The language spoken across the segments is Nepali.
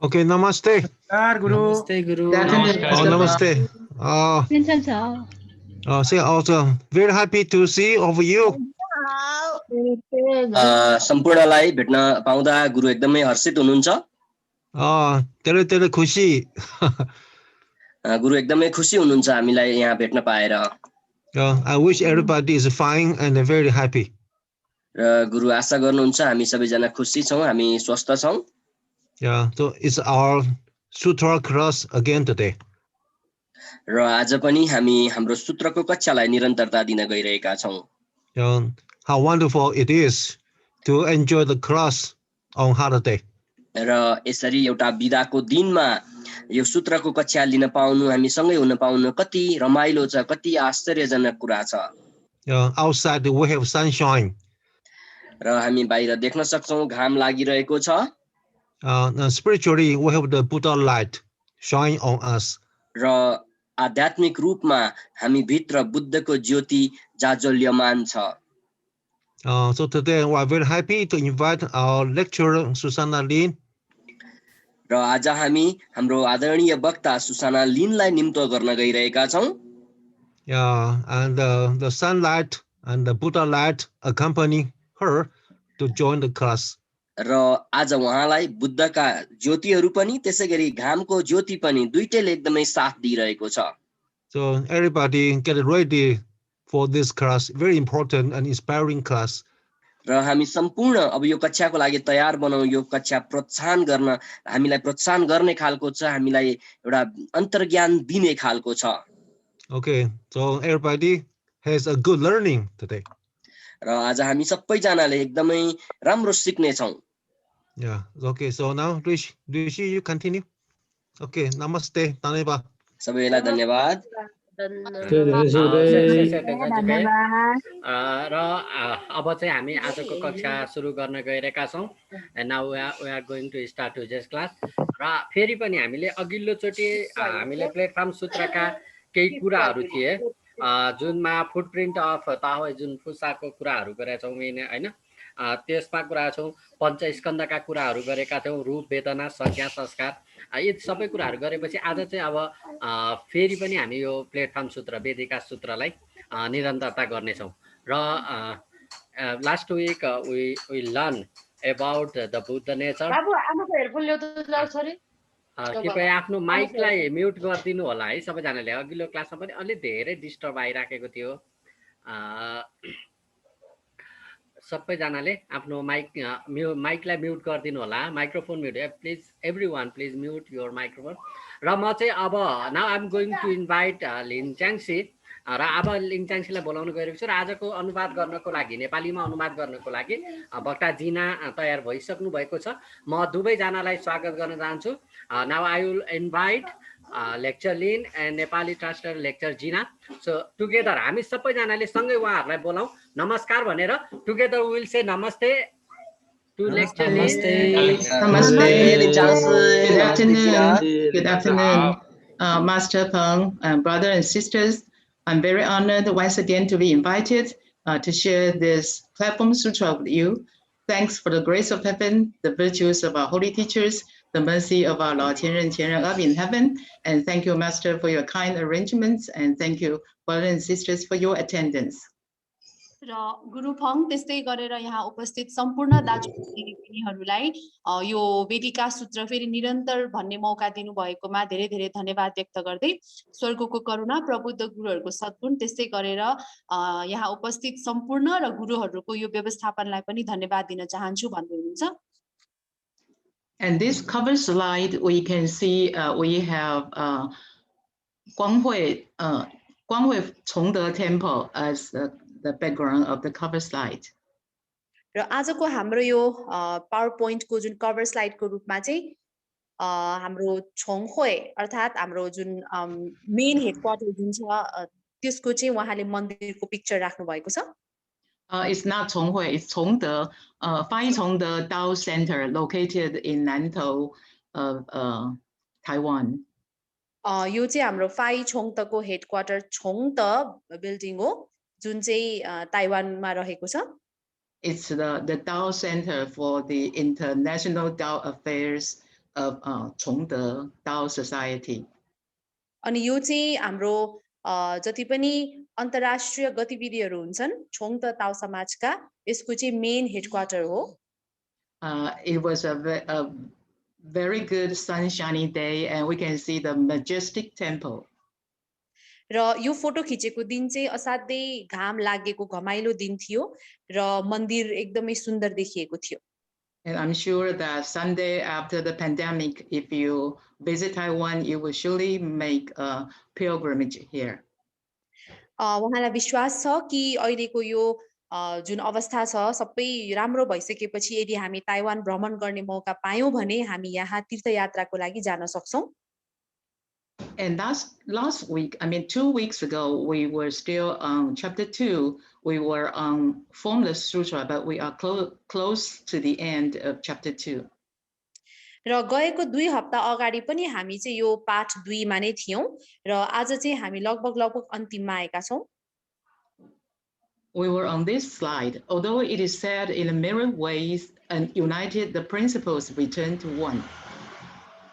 Okay, namaste. Guru. Namaste, Guru. Oh, namaste. Say also very happy to see all of you. सम्पूर्णलाई भेट्न पाउँदा गुरु एकदमै हर्षित हुनुहुन्छ तेरे खुशी. गुरु एकदमै खुसी हुनुहुन्छ हामीलाई यहाँ भेट्न पाएर I wish everybody is fine and very happy. र गुरु आशा गर्नुहुन्छ हामी सबैजना खुसी छौं हामी स्वस्थ छौं Yeah, so it's our Sutra class again today. र आज पनि हामी हाम्रो सूत्रको कक्षालाई निरन्तरता दिन गइरहेका छौं How wonderful it is to enjoy the class on holiday. र यसरी एउटा बिदाको दिनमा यो सूत्रको कक्षा लिन पाउनु हामी सँगै हुन पाउनु कति रमाइलो छ कति आश्चर्यजनक कुरा छ Outside we have sunshine. र हामी बाहिर देख्न सक्छौं घाम लागिरहेको छ Spiritually we have the Buddha light shine on us. र आध्यात्मिक रूपमा हामी भित्र बुद्धको ज्योति जाजल्यमान छ So today we are very happy to invite our lecturer Susannah Lin. र आज हामी हाम्रो आदरणीय वक्ता सुसाना लिनलाई निम्तो गर्न गइरहेका छौं And the sunlight and the Buddha light accompany her to join the class. र आज उहाँलाई बुद्धका ज्योतिहरू पनि त्यसैगरी घामको ज्योति पनि दुईटैले एकदमै साथ दिइरहेको छ So everybody get ready for this class, very important and inspiring class. र हामी सम्पूर्ण अब यो कक्षाको लागि तयार बनाऊ यो कक्षा प्रोत्साहन गर्न हामीलाई प्रोत्साहन गर्ने खालको छ हामीलाई एउटा अन्तर्ज्ञान दिने खालको छ Okay, so everybody has a good learning today. र आज हामी सबैजनाले एकदमै राम्रो सिक्ने छौं Yeah, okay, so now Rishi, you continue. Okay, namaste, धन्यवाद. सबैलाई धन्यवाद र अब चाहिँ हामी आजको कक्षा सुरु गर्न गइरहेका छौं and now we are going to start today's class र फेरि पनि हामीले अघिल्लो चोटी हामीले प्लेटफर्म सूत्रका केही कुराहरू थिए जुनमा फुटप्रिन्ट अफ ताओ जुन फुसाको कुराहरू गरेका छौं हैन त्यसमा कुरा छौं पञ्चस्कन्धका कुराहरू गरेका थियौं रूप वेदना संज्ञा संस्कार यी सबै कुराहरू गरेपछि आज चाहिँ अब फेरि पनि हामी यो प्लेटफर्म सूत्र वेदिका सूत्रलाई निरन्तरता गर्ने छौं र last week we learn about the Buddha nature बाबु आमाको हेडफोन ल्याउ त जाऊ छोरी कृपया आफ्नो माइकलाई म्युट गरिदिनु होला है सबैजनाले अघिल्लो क्लासमा पनि अलि धेरै डिस्टर्ब आइराखेको थियो सबैजनाले आफ्नो माइकलाई म्युट गरिदिनु होला microphone mute please everyone please mute your microphone र म चाहिँ अब now I am going to invite Lin च्याङसी र अब लिन च्याङसीलाई बोलाउन गइरहेको छु र आजको अनुवाद गर्नको लागि नेपालीमा अनुवाद गर्नको लागि वक्ता जिना तयार भइसक्नु भएको छ म दुवैजनालाई स्वागत गर्न चाहन्छु now I will invite lecture Lin and Nepali translator lecture Jina. So together हामी सबैजनाले सँगै उहाँहरूलाई बोलाऊ नमस्कार भनेर together we will say namaste to lecture Lin. Good afternoon, Master Peng, brother and sisters. I'm very honored once again to be invited to share this platform sutra with you. Thanks for the grace of heaven, the virtues of our holy teachers, the mercy of our Lord Tianren up in heaven. And thank you, Master, for your kind arrangements. And thank you, brothers and sisters, for your attendance. र गुरु फङ त्यस्तै गरेर यहाँ उपस्थित सम्पूर्ण दाजुभाइहरूलाई यो वेदिका सूत्र फेरि निरन्तर भन्ने मौका दिनु भएकोमा धेरै धेरै धन्यवाद व्यक्त गर्दै स्वर्गको करुणा प्रबुद्ध गुरुहरूको सद्गुण त्यस्तै गरेर यहाँ उपस्थित सम्पूर्ण र गुरुहरूको यो व्यवस्थापनलाई पनि धन्यवाद दिन चाहन्छु भन्दै हुनुहुन्छ And this cover slide, we can see we have Guanghui Chongde Temple as the background of the cover slide. र आजको हाम्रो यो पावर पोइन्टको जुन कभर स्लाइडको रूपमा चाहिँ हाम्रो छोङहोय अर्थात् हाम्रो जुन मेन हेडक्वार्टर जुन छ त्यसको चाहिँ उहाँले मन्दिरको पिक्चर राख्नु भएको छ It's not Chonghui, it's Chongde, Fai Chongde Dao Center located in Nantou, Taiwan. यो चाहिँ हाम्रो फाइ छोङतको हेडक्वार्टर छोङत बिल्डिङ हो जुन चाहिँ ताइवानमा रहेको छ It's the Dao Center for the International Dao Affairs of Chongde Dao Society. अनि यो चाहिँ हाम्रो जति पनि अन्तर्राष्ट्रिय गतिविधिहरू हुन्छन् छोङ त ताओ समाजका यसको चाहिँ मेन हेडक्वार्टर हो It was a very good sunshiny day, and we can see the majestic temple. र यो फोटो खिचेको दिन चाहिँ असाध्यै घाम लागेको घमाइलो दिन थियो र मन्दिर एकदमै सुन्दर देखिएको थियो And I'm sure that someday after the pandemic, if you visit Taiwan, you will surely make a pilgrimage here. उहाँलाई विश्वास छ कि अहिलेको यो जुन अवस्था छ सबै राम्रो भइसकेपछि यदि हामी ताइवान भ्रमण गर्ने मौका पायौं भने हामी यहाँ तीर्थयात्राको लागि जान सक्छौं And last week, 2 weeks ago, we were still on chapter 2. We were on Formless Sutra, but we are close to the end of chapter 2. र गएको 2 हप्ता अगाडि पनि हामी चाहिँ यो पाठ 2 मा नै थियौं र आज चाहिँ हामी लगभग अन्तिममा आएका छौं We were on this slide. Although it is said in a myriad ways and united, the principles return to one.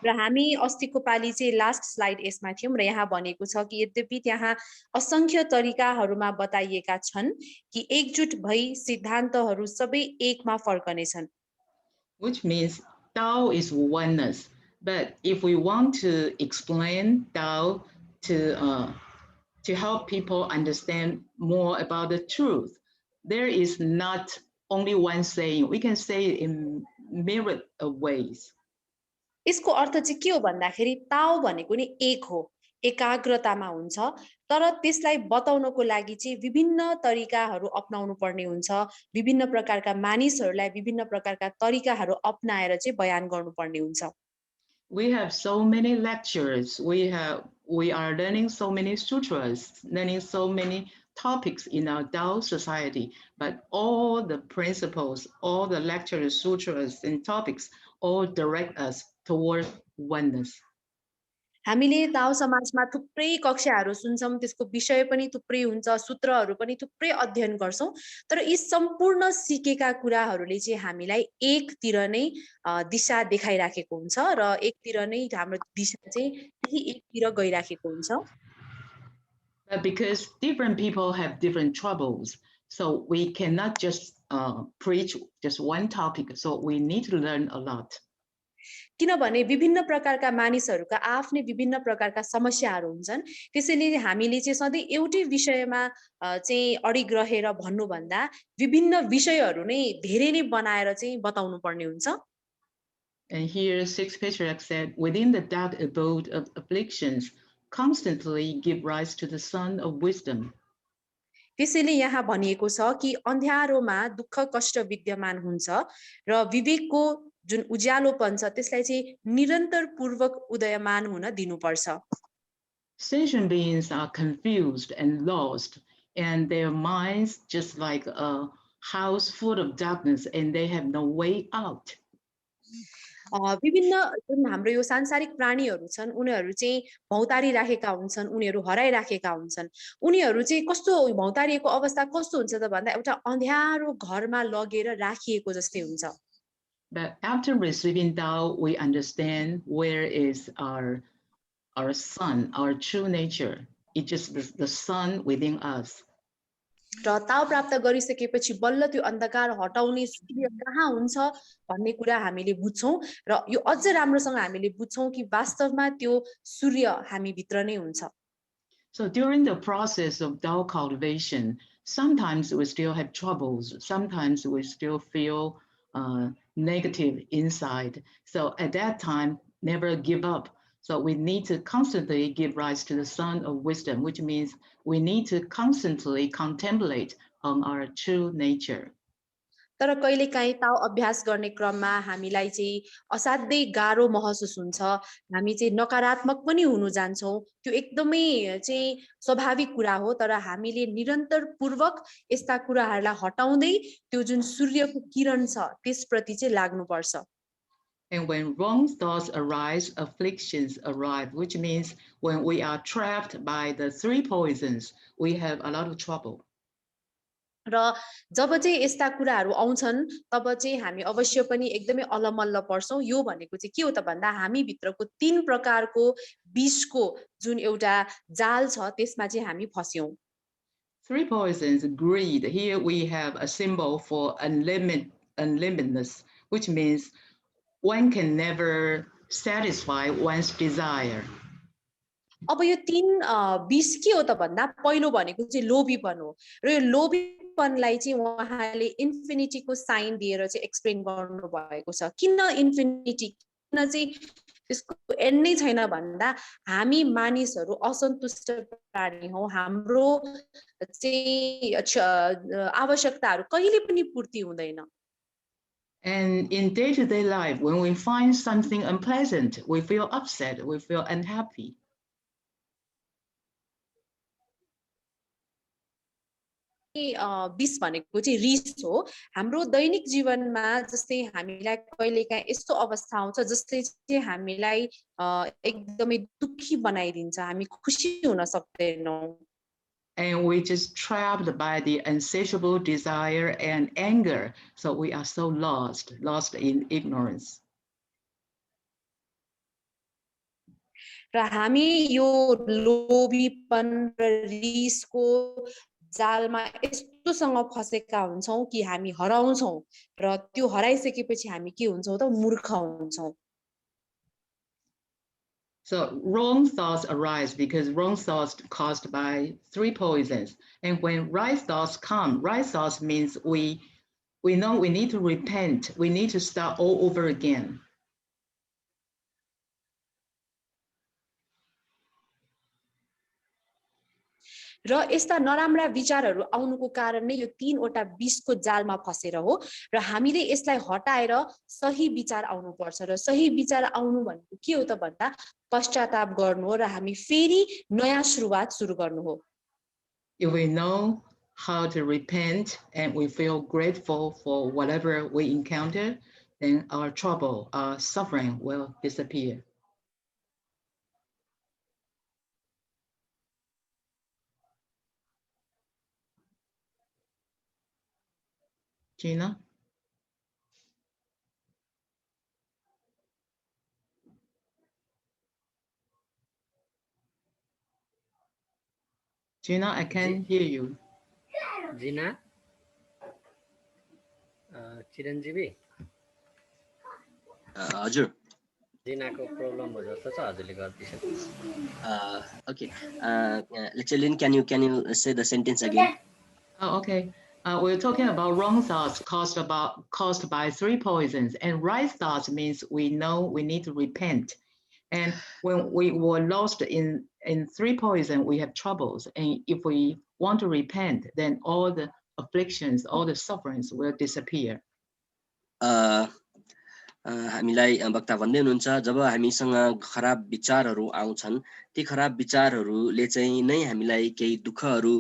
र हामी अस्तिको पाली चाहिँ लास्ट स्लाइड यसमा थियौं र यहाँ भनेको छ कि यद्यपि त्यहाँ असंख्य तरिकाहरूमा बताइएका छन् कि एकजुट भई सिद्धान्तहरू सबै एकमा फर्कने छन् Which means Tao is oneness. But if we want to explain Tao to help people understand more about the truth, there is not only one saying. We can say it in myriad of ways. यसको अर्थ चाहिँ के हो भन्दाखेरि ताओ भनेको नि एक हो एकाग्रतामा हुन्छ तर त्यसलाई बताउनको लागि चाहिँ विभिन्न तरिकाहरू अपनाउनु पर्ने हुन्छ विभिन्न प्रकारका मानिसहरूलाई विभिन्न प्रकारका तरिकाहरू अपनाएर चाहिँ बयान गर्नुपर्ने हुन्छ We have so many lectures. We are learning so many sutras, learning so many topics in our Tao society, but all the principles, all the lectures, sutras, and topics all direct us toward oneness. हामीले ताओ समाजमा थुप्रै कक्षाहरू सुन्छौं त्यसको विषय पनि थुप्रै हुन्छ सूत्रहरू पनि थुप्रै अध्ययन गर्छौं तर यी सम्पूर्ण सिकेका कुराहरूले चाहिँ हामीलाई एकतिर नै दिशा देखाइराखेको हुन्छ र एकतिर नै हाम्रो दिशा चाहिँ त्यही एकतिर गइराखेको हुन्छ But because different people have different troubles, so we cannot just preach just one topic. So we need to learn a lot. किनभने विभिन्न प्रकारका मानिसहरूका आफ्नै विभिन्न प्रकारका समस्याहरू हुन्छन् त्यसैले हामीले चाहिँ सधैँ एउटै विषयमा चाहिँ अडिग रहेर भन्नु भन्दा विभिन्न विषयहरू नै धेरै नै बनाएर चाहिँ बताउनु पर्ने हुन्छ And here Sixth Patriarch said, within the dark abode of afflictions, constantly give rise to the sun of wisdom. त्यसैले यहाँ भनिएको छ कि अन्ध्यारोमा दुःख कष्ट विद्यमान हुन्छ र विवेकको जुन उज्यालोपन छ त्यसलाई चाहिँ निरन्तर पूर्वक उदयमान हुन दिनुपर्छ Sentient beings are confused and lost, and their minds just like a house full of darkness, and they have no way out. विभिन्न जुन हाम्रो यो सांसारिक प्राणीहरू छन् उनीहरू चाहिँ भौतारी राखेका हुन्छन् उनीहरू हराइराखेका हुन्छन् उनीहरू चाहिँ कस्तो भौतारिएको अवस्था कस्तो हुन्छ त भन्दा एउटा अन्ध्यारो घरमा लगेर राखिएको जस्तै हुन्छ But after receiving Tao, we understand where is our sun, our true nature. It's just the sun within us. र ताओ प्राप्त गरिसकेपछि बल्ल त्यो अन्धकार हटाउने सूर्य कहाँ हुन्छ भन्ने कुरा हामीले बुझ्छौं र यो अझ राम्रोसँग हामीले बुझ्छौं कि वास्तवमा त्यो सूर्य हामी भित्र नै हुन्छ So during the process of Tao cultivation, sometimes we still have troubles. Sometimes we still feel negative inside. So at that time, never give up. So we need to constantly give rise to the sun of wisdom, which means we need to constantly contemplate on our true nature. तर कहिलेकाहीँ ताओ अभ्यास गर्ने क्रममा हामीलाई चाहिँ असाध्यै गाह्रो महसुस हुन्छ हामी चाहिँ नकारात्मक पनि हुन जान्छौं त्यो एकदमै चाहिँ स्वाभाविक कुरा हो तर हामीले निरन्तर पूर्वक यस्ता कुराहरूलाई हटाउँदै त्यो जुन सूर्यको किरण छ त्यसप्रति चाहिँ लाग्नुपर्छ And when wrong thoughts arise, afflictions arrive, which means when we are trapped by the 3 poisons, we have a lot of trouble. र जब चाहिँ यस्ता कुराहरू आउँछन् तब चाहिँ हामी अवश्य पनि एकदमै अलमल्ल पर्छौं। यो भनेको चाहिँ के हो त भन्दा हामी भित्रको 3 प्रकारको विषको जुन एउटा जाल छ त्यसमा चाहिँ हामी फस्यौं। 3 poisons, greed. Here we have a symbol for unlimitedness, which means one can never satisfy one's desire. अब यो 3 विष के हो त भन्दा पहिलो भनेको चाहिँ लोभीपन हो र यो लोभीपनलाई चाहिँ उहाँले इन्फिनिटीको साइन दिएर चाहिँ एक्सप्लेन गर्नु भएको छ। किन इन्फिनिटी, किन चाहिँ त्यसको एन्ड नै छैन भन्दा हामी मानिसहरू असन्तुष्ट प्राणी हौ। हाम्रो चाहिँ आवश्यकताहरू कहिले पनि पूर्ति हुँदैन। And in day-to-day life, when we find something unpleasant, we feel upset, we feel unhappy. विष भनेको चाहिँ रिस हो। हाम्रो दैनिक जीवनमा जस्तै हामीलाई कहिलेकाहीँ यस्तो अवस्था आउँछ जसले चाहिँ हामीलाई एकदमै दुखी बनाइदिन्छ, हामी खुसी हुन सक्दैनौँ। And we just trapped by the insatiable desire and anger. So we are so lost in ignorance. र हामी यो लोभीपन र रिसको जालमा यस्तोसँग फसेका हुन्छौं कि हामी हराउँछौं र त्यो हराइसकेपछि हामी के हुन्छौं त मूर्ख हुन्छौं। So wrong thoughts arise because wrong thoughts caused by 3 poisons. And when right thoughts come, right thoughts means we know we need to repent. We need to start all over again. र यस्ता नराम्रा विचारहरू आउनुको कारण नै यो 3 वटा विषको जालमा फसेर हो र हामीले यसलाई हटाएर सही विचार आउनु पर्छ र सही विचार आउनु भनेको के हो त भन्दा पश्चाताप गर्नु हो र हामी फेरि नयाँ सुरुवात सुरु गर्नु हो। If we know how to repent and we feel grateful for whatever we encounter, then our trouble, our suffering will disappear. Gina? Gina, I can't hear you. Gina? चिरञ्जीवी? हजुर। जिनाको प्रब्लम हो जस्तो छ, हजुरले गरिदिनु। Okay. Lecturer Lin, can you say the sentence again? Oh, okay. We're talking about wrong thoughts caused by 3 poisons, and right thoughts means we know we need to repent. And when we were lost in 3 poison, we have troubles. And if we want to repent, then all the afflictions, all the sufferings will disappear. हामीलाई वक्ता भन्दै हुनुहुन्छ जब हामीसँग खराब विचारहरू आउँछन् ती खराब विचारहरूले चाहिँ नै हामीलाई केही दुःखहरू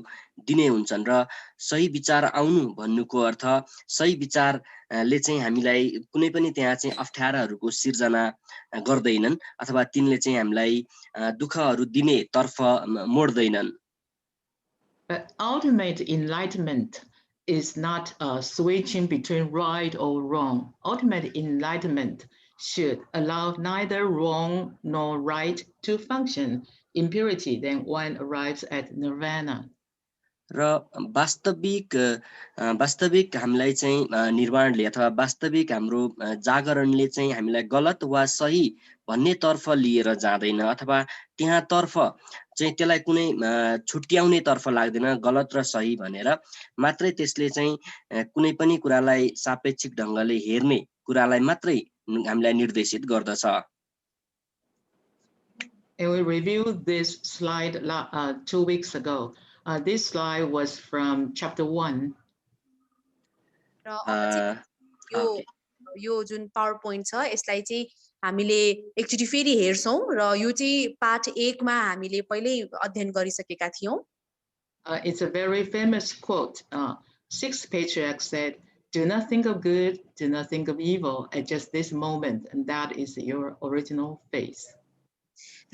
दिने हुन्छन् र सही विचार आउनु भन्नुको अर्थ सही विचारले चाहिँ हामीलाई कुनै पनि त्यहाँ चाहिँ अप्ठ्याराहरूको सिर्जना गर्दैनन् अथवा तिनले चाहिँ हामीलाई दुःखहरू दिने तर्फ मोड्दैनन्। But ultimate enlightenment is not switching between right or wrong. Ultimate enlightenment should allow neither wrong nor right to function in purity. Then one arrives at nirvana. र वास्तविक हामीलाई चाहिँ निर्वाणले अथवा वास्तविक हाम्रो जागरणले चाहिँ हामीलाई गलत वा सही भन्ने तर्फ लिएर जाँदैन अथवा त्यहाँ तर्फ चाहिँ त्यसलाई कुनै छुट्याउने तर्फ लाग्दैन गलत र सही भनेर मात्रै त्यसले चाहिँ कुनै पनि कुरालाई सापेक्षिक ढंगले हेर्ने कुरालाई मात्रै हामीलाई निर्देशित गर्दछ। And we reviewed this slide 2 weeks ago. This slide was from chapter 1. यो जुन पावर पोइन्ट छ यसलाई चाहिँ हामीले एकचोटी फेरि हेर्छौं र यो चाहिँ पाठ 1 मा हामीले पहिल्यै अध्ययन गरिसकेका थियौं। It's a very famous quote. 6th patriarch said, "Do not think of good, do not think of evil at just this moment, and that is your original face."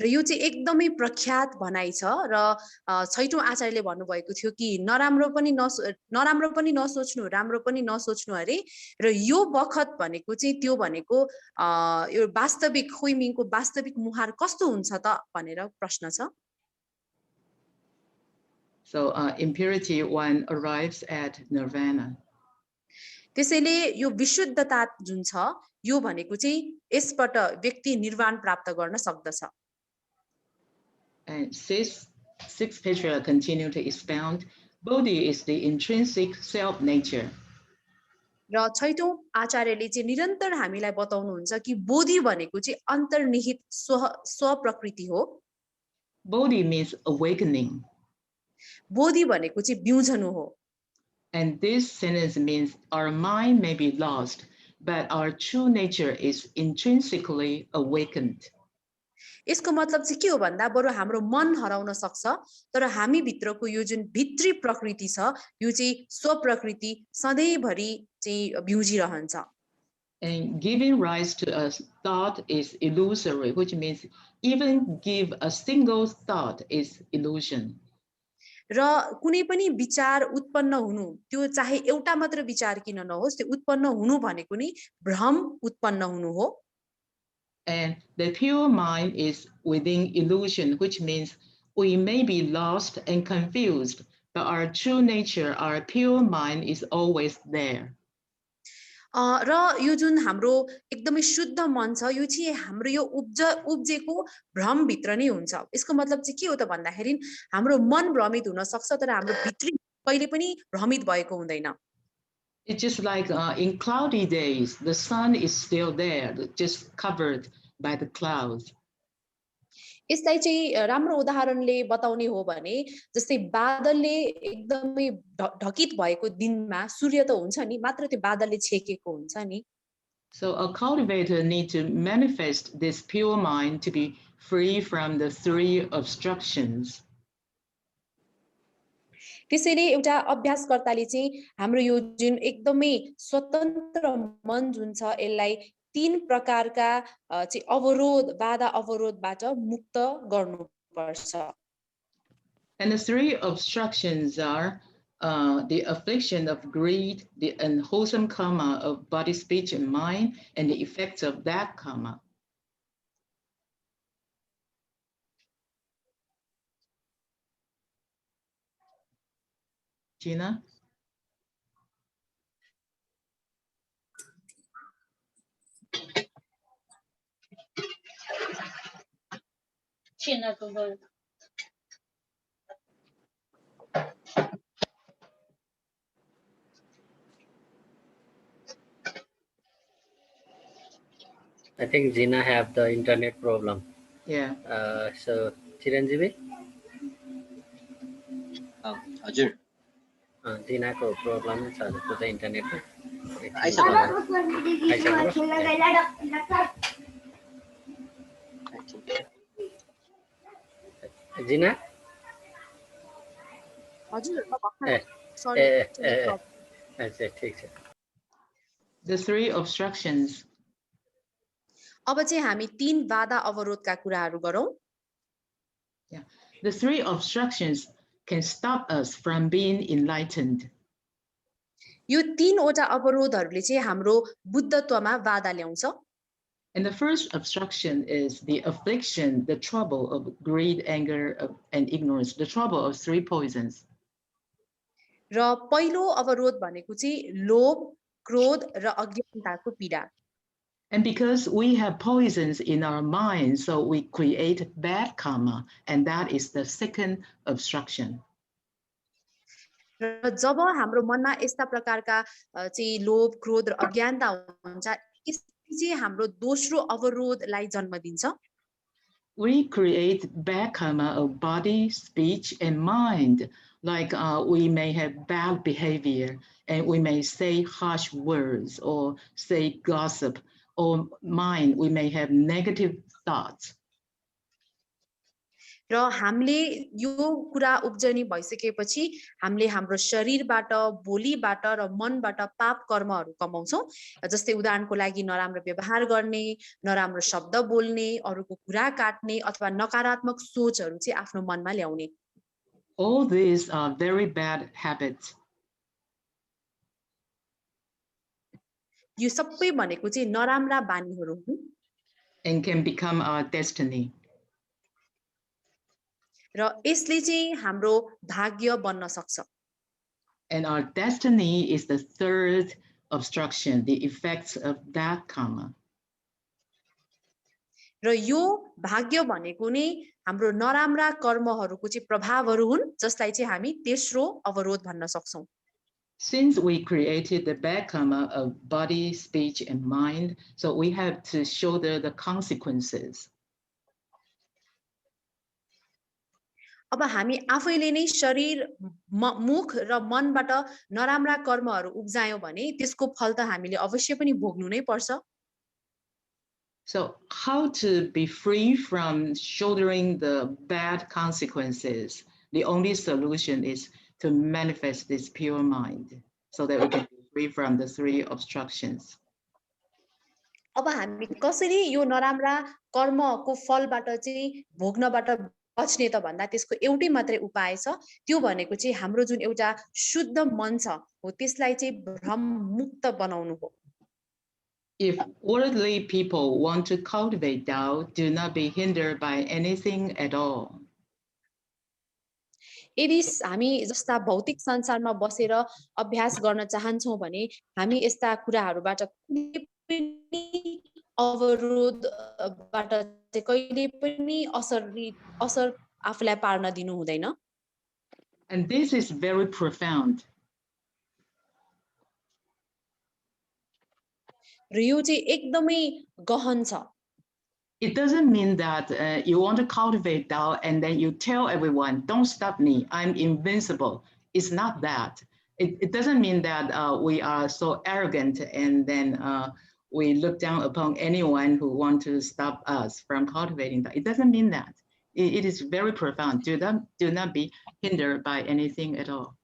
र यो चाहिँ एकदमै प्रख्यात भनाइ छ र छैटौं आचार्यले भन्नुभएको थियो कि नराम्रो पनि नसोच्नु राम्रो पनि नसोच्नु अरे र यो बखत भनेको चाहिँ त्यो भनेको यो वास्तविक खुइमिङको वास्तविक मुहार कस्तो हुन्छ त भनेर प्रश्न छ। So impurity one arrives at nirvana. त्यसैले यो विशुद्धता जुन छ यो भनेको चाहिँ यसबाट व्यक्ति निर्वाण प्राप्त गर्न सक्दछ। And sixth patriarch continue to expound, Bodhi is the intrinsic self nature. र छैटौं आचार्यले चाहिँ निरन्तर हामीलाई बताउनुहुन्छ कि बोधि भनेको चाहिँ अन्तर्निहित स्व प्रकृति हो। Bodhi means awakening. बोधि भनेको चाहिँ बिउझनु हो। And this sentence means our mind may be lost, but our true nature is intrinsically awakened. यसको मतलब चाहिँ के हो भन्दा बरु हाम्रो मन हराउन सक्छ तर हामी भित्रको यो जुन भित्री प्रकृति छ यो चाहिँ स्व प्रकृति सधैँभरि चाहिँ बिउजिरहन्छ। And giving rise to a thought is illusory, which means even give a single thought is illusion. र कुनै पनि विचार उत्पन्न हुनु त्यो चाहे एउटा मात्र विचार किन नहोस् त्यो उत्पन्न हुनु भनेको नि भ्रम उत्पन्न हुनु हो। And the pure mind is within illusion, which means we may be lost and confused, but our true nature, our pure mind is always there. र यो जुन हाम्रो एकदमै शुद्ध मन छ यो चाहिँ हाम्रो यो उब्जेको भ्रम भित्र नै हुन्छ। यसको मतलब चाहिँ के हो त भन्दाखेरि हाम्रो मन भ्रमित हुन सक्छ तर हाम्रो भित्री कहिले पनि भ्रमित भएको हुँदैन। It's just like in cloudy days, the sun is still there, just covered by the clouds. यसलाई चाहिँ राम्रो उदाहरणले बताउने हो भने जस्तै बादलले एकदमै ढकित भएको दिनमा सूर्य त हुन्छ नि मात्र त्यो बादलले छेकेको हुन्छ नि। So a cultivator needs to manifest this pure mind to be free from the three obstructions. त्यसैले एउटा अभ्यासकर्ताले चाहिँ हाम्रो यो जुन एकदमै स्वतन्त्र मन जुन छ यसलाई तीन प्रकारका चाहिँ अवरोध बाधा अवरोधबाट मुक्त गर्नुपर्छ। And the three obstructions are the affliction of greed, the unwholesome karma of body, speech, and mind, and the effects of that karma. Gina? I think Gina have the internet problem. Yeah. So Chiranjeevi? हजुर Gina ko problem छ त्यो चाहिँ इन्टरनेट Gina? हजुर ठिक छ। The three obstructions. अब चाहिँ हामी तीन बाधा अवरोधका कुराहरू गरौँ। Yeah. The three obstructions can stop us from being enlightened. यो तीनवटा अवरोधहरूले चाहिँ हाम्रो बुद्धत्वमा बाधा ल्याउँछ। And the first obstruction is the affliction, the trouble of greed, anger, and ignorance, the trouble of three poisons. र पहिलो अवरोध भनेको चाहिँ लोभ, क्रोध र अज्ञानताको पीडा। And because we have poisons in our minds, so we create bad karma, and that is the second obstruction. र जब हाम्रो मनमा यस्ता प्रकारका चाहिँ लोभ, क्रोध र अज्ञानता हुन्छ यसले चाहिँ हाम्रो दोस्रो अवरोधलाई जन्म दिन्छ। We create bad karma of body, speech, and mind. Like we may have bad behavior, and we may say harsh words or say gossip, or mind, we may have negative thoughts. र हामीले यो कुरा उब्जनी भइसकेपछि हामीले हाम्रो शरीरबाट बोलीबाट र मनबाट पाप कर्महरू कमाउँछौं जस्तै उदाहरणको लागि नराम्रो व्यवहार गर्ने नराम्रो शब्द बोल्ने अरूको कुरा काट्ने अथवा नकारात्मक सोचहरू चाहिँ आफ्नो मनमा ल्याउने All these are very bad habits. यो सबै भनेको चाहिँ नराम्रा बानीहरू हुन् And can become our destiny. र यसले चाहिँ हाम्रो भाग्य बन्न सक्छ And our destiny is the third obstruction, the effects of that karma. र यो भाग्य भनेको नै हाम्रो नराम्रा कर्महरूको चाहिँ प्रभावहरू हुन् जसलाई चाहिँ हामी तेस्रो अवरोध भन्न सक्छौं Since we created the bad karma of body, speech, and mind, so we have to shoulder the consequences. अब हामी आफैले नै शरीर मुख र मनबाट नराम्रा कर्महरू उब्जायौं भने त्यसको फल त हामीले अवश्य पनि भोग्नु नै पर्छ So how to be free from shouldering the bad consequences? The only solution is to manifest this pure mind so that we can be free from the three obstructions. अब हामी कसरी यो नराम्रा कर्मको फलबाट चाहिँ भोग्नबाट बच्ने त भन्दा त्यसको एउटै मात्रै उपाय छ त्यो भनेको चाहिँ हाम्रो जुन एउटा शुद्ध मन छ हो त्यसलाई चाहिँ भ्रम मुक्त बनाउनु हो If worldly people want to cultivate Tao, do not be hindered by anything at all. यदि हामी जस्ता भौतिक संसारमा बसेर अभ्यास गर्न चाहन्छौं भने हामी यस्ता कुराहरूबाट कुनै पनि अवरोधबाट चाहिँ कहिले पनि असर आफूलाई पार्न दिनु हुँदैन And this is very profound. र यो चाहिँ एकदमै गहन छ It doesn't mean that you want to cultivate Tao and then you tell everyone, don't stop me, I'm invincible. It's not that. It doesn't mean that we are so arrogant and then we look down upon anyone who wants to stop us from cultivating Tao. It doesn't mean that. It is very profound. Do not be hindered by anything at all.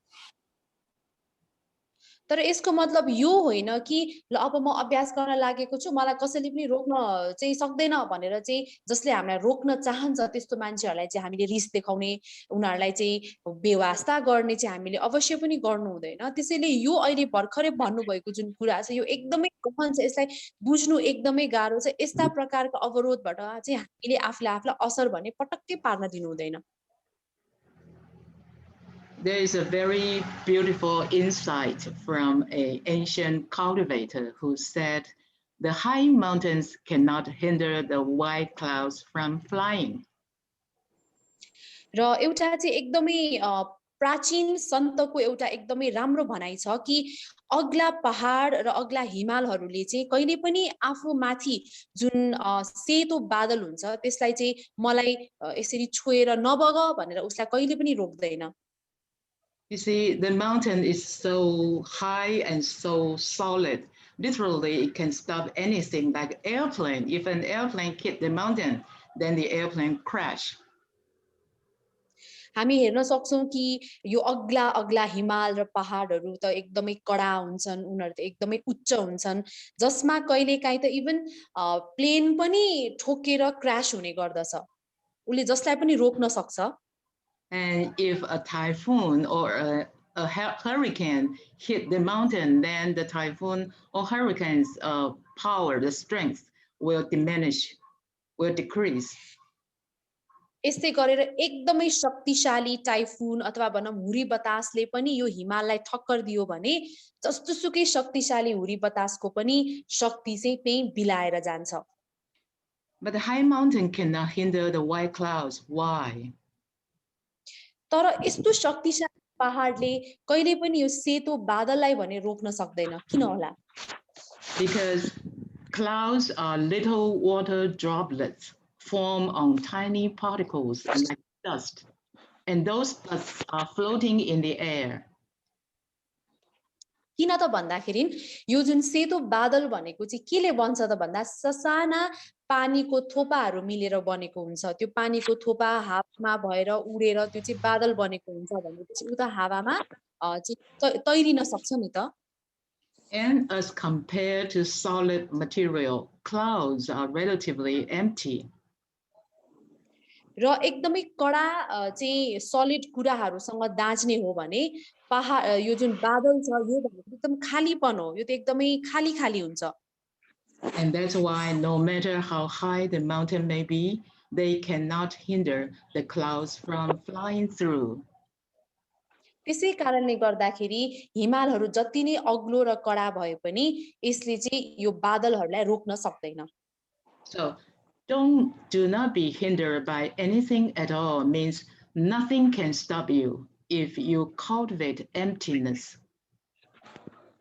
तर यसको मतलब यो होइन कि ल अब म अभ्यास गर्न लागेको छु मलाई कसैले पनि रोक्न चाहिँ सक्दैन भनेर चाहिँ जसले हामीलाई रोक्न चाहन्छ त्यस्तो मान्छेहरूलाई चाहिँ हामीले रिस देखाउने उनीहरूलाई चाहिँ बेवास्ता गर्ने चाहिँ हामीले अवश्य पनि गर्नु हुँदैन त्यसैले यो अहिले भर्खरै भन्नुभएको जुन कुरा छ यो एकदमै गहन छ यसलाई बुझ्नु एकदमै गाह्रो छ यस्ता प्रकारका अवरोधबाट चाहिँ हामीले आफूलाई असर भने पटक्कै पार्न दिनु हुँदैन There is a very beautiful insight from an ancient cultivator who said, the high mountains cannot hinder the white clouds from flying. र एउटा चाहिँ एकदमै प्राचीन सन्तको एउटा एकदमै राम्रो भनाइ छ कि अग्ला पहाड र अग्ला हिमालहरूले चाहिँ कहिले पनि आफू माथि जुन सेतो बादल हुन्छ त्यसलाई चाहिँ मलाई यसरी छोएर नबग भनेर उसलाई कहिले पनि रोक्दैन You see, the mountain is so high and so solid. Literally, it can stop anything like airplane. If an airplane hit the mountain, then the airplane crash. हामी हेर्न सक्छौं कि यो अग्ला अग्ला हिमाल र पहाडहरू त एकदमै कडा हुन्छन् उनीहरू त एकदमै उच्च हुन्छन् जसमा कहिलेकाहीँ त इभन प्लेन पनि ठोकेर क्र्याश हुने गर्दछ उले जसलाई पनि रोक्न सक्छ And if a typhoon or a hurricane hit the mountain, then the typhoon or hurricane's power, the strength will diminish, will decrease. यस्तै गरेर एकदमै शक्तिशाली टाइफुन अथवा भनौं हुरी बतासले पनि यो हिमाललाई ठक्कर दियो भने जस्तोसुकै शक्तिशाली हुरी बतासको पनि शक्ति चाहिँ त्यही बिलाएर जान्छ But the high mountain cannot hinder the white clouds. Why? तर यस्तो शक्तिशाली पहाडले कहिले पनि यो सेतो बादललाई भने रोक्न सक्दैन किन होला Because clouds are little water droplets formed on tiny particles like dust, and those dusts are floating in the air. किन त भन्दाखेरि यो जुन सेतो बादल भनेको चाहिँ केले बन्छ त भन्दा ससाना पानीको थोपाहरू मिलेर बनेको हुन्छ त्यो पानीको थोपा हावामा भएर उडेर त्यो चाहिँ बादल बनेको हुन्छ भनेपछि उ त हावामा तैरिन सक्छ नि त And as compared to solid material, clouds are relatively empty. र एकदमै कडा चाहिँ सलिड कुराहरूसँग दाँच्ने हो भने यो जुन बादल छ यो भनेको एकदम खालीपन हो यो त एकदमै खाली खाली हुन्छ And that's why no matter how high the mountain may be, they cannot hinder the clouds from flying through. त्यसै कारणले गर्दाखेरि हिमालहरू जति नै अग्लो र कडा भए पनि यसले चाहिँ यो बादलहरूलाई रोक्न सक्दैन So do not be hindered by anything at all means nothing can stop you if you cultivate emptiness.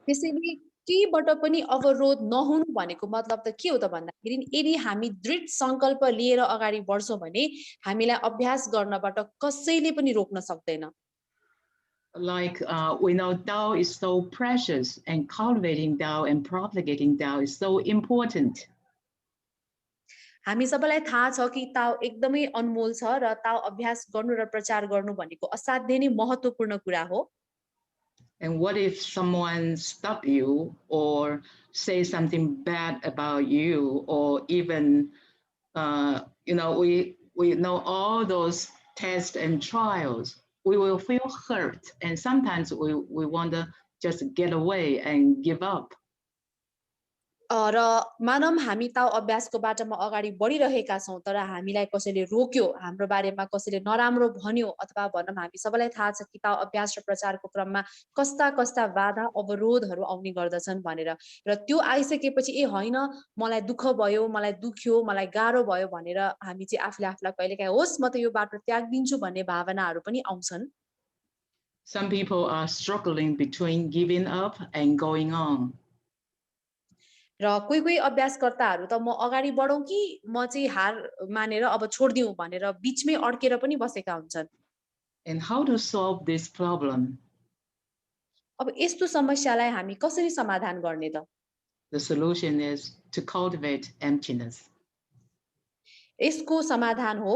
त्यसैले केहीबाट पनि अवरोध नहुनु भनेको मतलब त के हो त भन्दाखेरि यदि हामी दृढ संकल्प लिएर अगाडि बढ्छौं भने हामीलाई अभ्यास गर्नबाट कसैले पनि रोक्न सक्दैन Like we know Tao is so precious and cultivating Tao and propagating Tao is so important. हामी सबैलाई थाहा छ कि ताओ एकदमै अनमोल छ र ताओ अभ्यास गर्नु र प्रचार गर्नु भनेको असाध्यै नै महत्त्वपूर्ण कुरा हो And what if someone stop you or say something bad about you or even we know all those tests and trials we will feel hurt and sometimes we want to just get away and give up. र मानम हामी ताओ अभ्यासको बाटोमा अगाडि बढिरहेका छौं तर हामीलाई कसैले रोक्यो हाम्रो बारेमा कसैले नराम्रो भन्यो अथवा भनम हामी सबैलाई थाहा छ कि ताओ अभ्यास र प्रचारको क्रममा कस्ता कस्ता बाधा अवरोधहरू आउने गर्दछन् भनेर र त्यो आइसकेपछि ए हैन मलाई दुःख भयो मलाई दुख्यो मलाई गाह्रो भयो भनेर हामी चाहिँ आफूलाई कहिलेकाहीँ होस् म त यो बाटो त्याग्दिन्छु भन्ने भावनाहरू पनि आउँछन् Some people are struggling between giving up and going on. र कोही कोही अभ्यासकर्ताहरू त म अगाडि बढौं कि म चाहिँ हार मानेर अब छोड्दिउँ भनेर बीचमै अड्केर पनि बसेका हुन्छन् And how to solve this problem? अब यस्तो समस्यालाई हामी कसरी समाधान गर्ने त The solution is to cultivate emptiness. यसको समाधान हो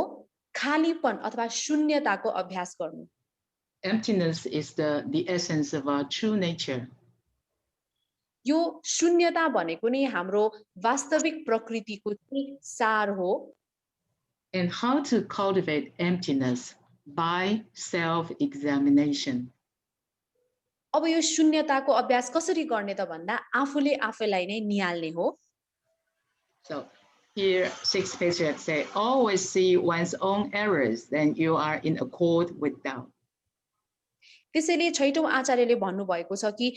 खालीपन अथवा शून्यताको अभ्यास गर्नु Emptiness is the essence of our true nature. यो शून्यता भनेको नै हाम्रो वास्तविक प्रकृतिको चाहिँ सार हो And how to cultivate emptiness? By self-examination. अब यो शून्यताको अभ्यास कसरी गर्ने त भन्दा आफूले आफैलाई नै निहाल्ने हो So here 6 patriarchs say, always see one's own errors, then you are in accord with Tao. त्यसैले छैटौं आचार्यले भन्नुभएको छ कि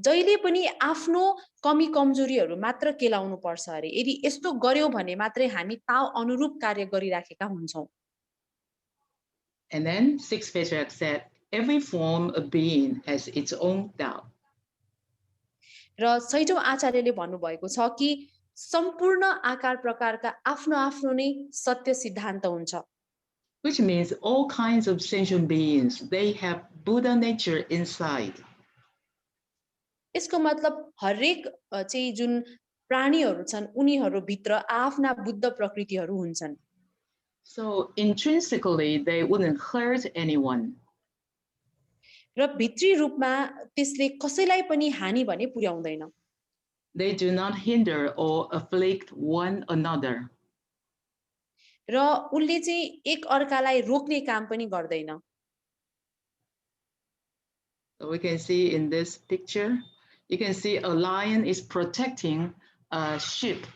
जहिले पनि आफ्नो कमी कमजोरीहरू मात्र केलाउनु पर्छ अरे यदि यस्तो गर्यौ भने मात्रै हामी ताओ अनुरूप कार्य गरिराखेका हुन्छौं And then 6 patriarchs said, every form of being has its own Tao. र छैटौं आचार्यले भन्नुभएको छ कि सम्पूर्ण आकार प्रकारका आफ्नो आफ्नो नै सत्य सिद्धान्त हुन्छ Which means all kinds of sentient beings, they have Buddha nature inside. यसको मतलब हरेक चाहिँ जुन प्राणीहरू छन् उनीहरू भित्र आफ्ना बुद्ध प्रकृतिहरू हुन्छन् So intrinsically they wouldn't hurt anyone. र भित्री रूपमा त्यसले कसैलाई पनि हानि भने पुर्याउँदैन They do not hinder or afflict one another. र उनले चाहिँ एक अर्कालाई रोक्ने काम पनि गर्दैन So we can see in this picture, you can see a lion is protecting a sheep.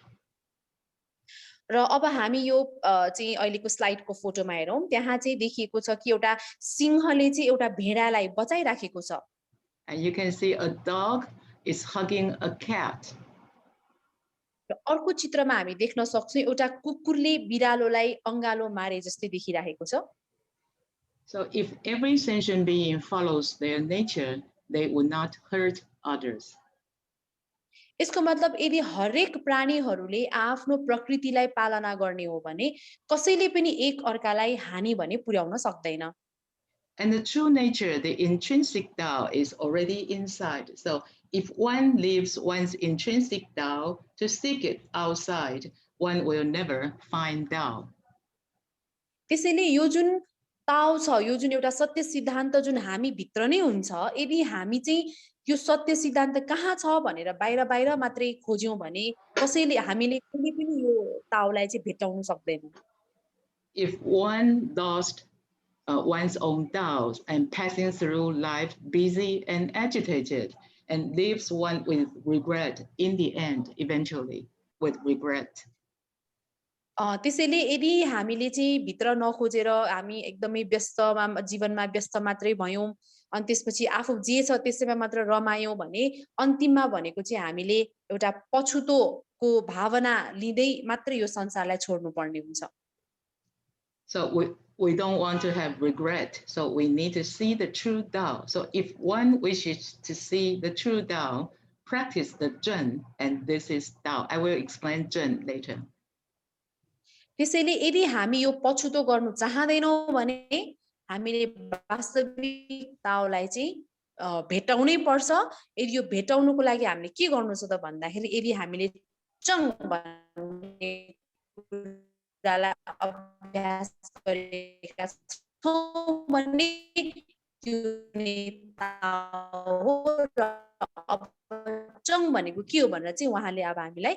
र अब हामी यो चाहिँ अहिलेको स्लाइडको फोटोमा हेरौं त्यहाँ चाहिँ देखिएको छ कि एउटा सिंहले चाहिँ एउटा भेडालाई बचाइराखेको छ And you can see a dog is hugging a cat. र अर्को चित्रमा हामी देख्न सक्छौं एउटा कुकुरले बिरालोलाई अंगालो मारे जस्तै देखिरहेको छ So if every sentient being follows their nature, they will not hurt others. यसको मतलब यदि हरेक प्राणीहरूले आफ्नो प्रकृतिलाई पालना गर्ने हो भने कसैले पनि एक अर्कालाई हानि भने पुर्याउन सक्दैन And the true nature, the intrinsic Tao is already inside. So if one leaves one's intrinsic Tao to seek it outside, one will never find Tao. त्यसैले यो जुन ताओ छ, यो जुन एउटा सत्य सिद्धान्त जुन हामी भित्र नै हुन्छ, यदि हामी चाहिँ यो सत्य सिद्धान्त कहाँ छ भनेर बाहिर बाहिर मात्रै खोज्यौं भने कसैले हामीले कुनै पनि यो ताओलाई चाहिँ भेटाउन सक्दैन. If one lost one's own Tao and passing through life busy and agitated and leaves one with regret in the end, eventually with regret. त्यसैले यदि हामीले चाहिँ भित्र नखोजेर हामी एकदमै व्यस्तमा जीवनमा व्यस्त मात्रै भयौं अनि त्यसपछि आफू जे छ त्यसैमा मात्र रमायौं भने अन्तिममा भनेको चाहिँ हामीले एउटा पछुतोको भावना लिँदै मात्र यो संसारलाई छोड्नु पर्ने हुन्छ. So we don't want to have regret. So we need to see the true Tao. So if one wishes to see the true Tao, practice the Zhen, and this is Tao. I will explain Zhen later. त्यसैले यदि हामी यो पछुतो गर्नु चाहदैनौं भने हामीले वास्तविक ताओलाई चाहिँ भेटाउनै पर्छ. यदि यो भेटाउनुको लागि हामीले के गर्नु छ त भन्दाखेरि यदि हामीले चङ भन्ने कुरालाई अभ्यास गरेका छौं भने त्यो नै ताओ हो र चङ भनेको के हो भनेर चाहिँ उहाँले अब हामीलाई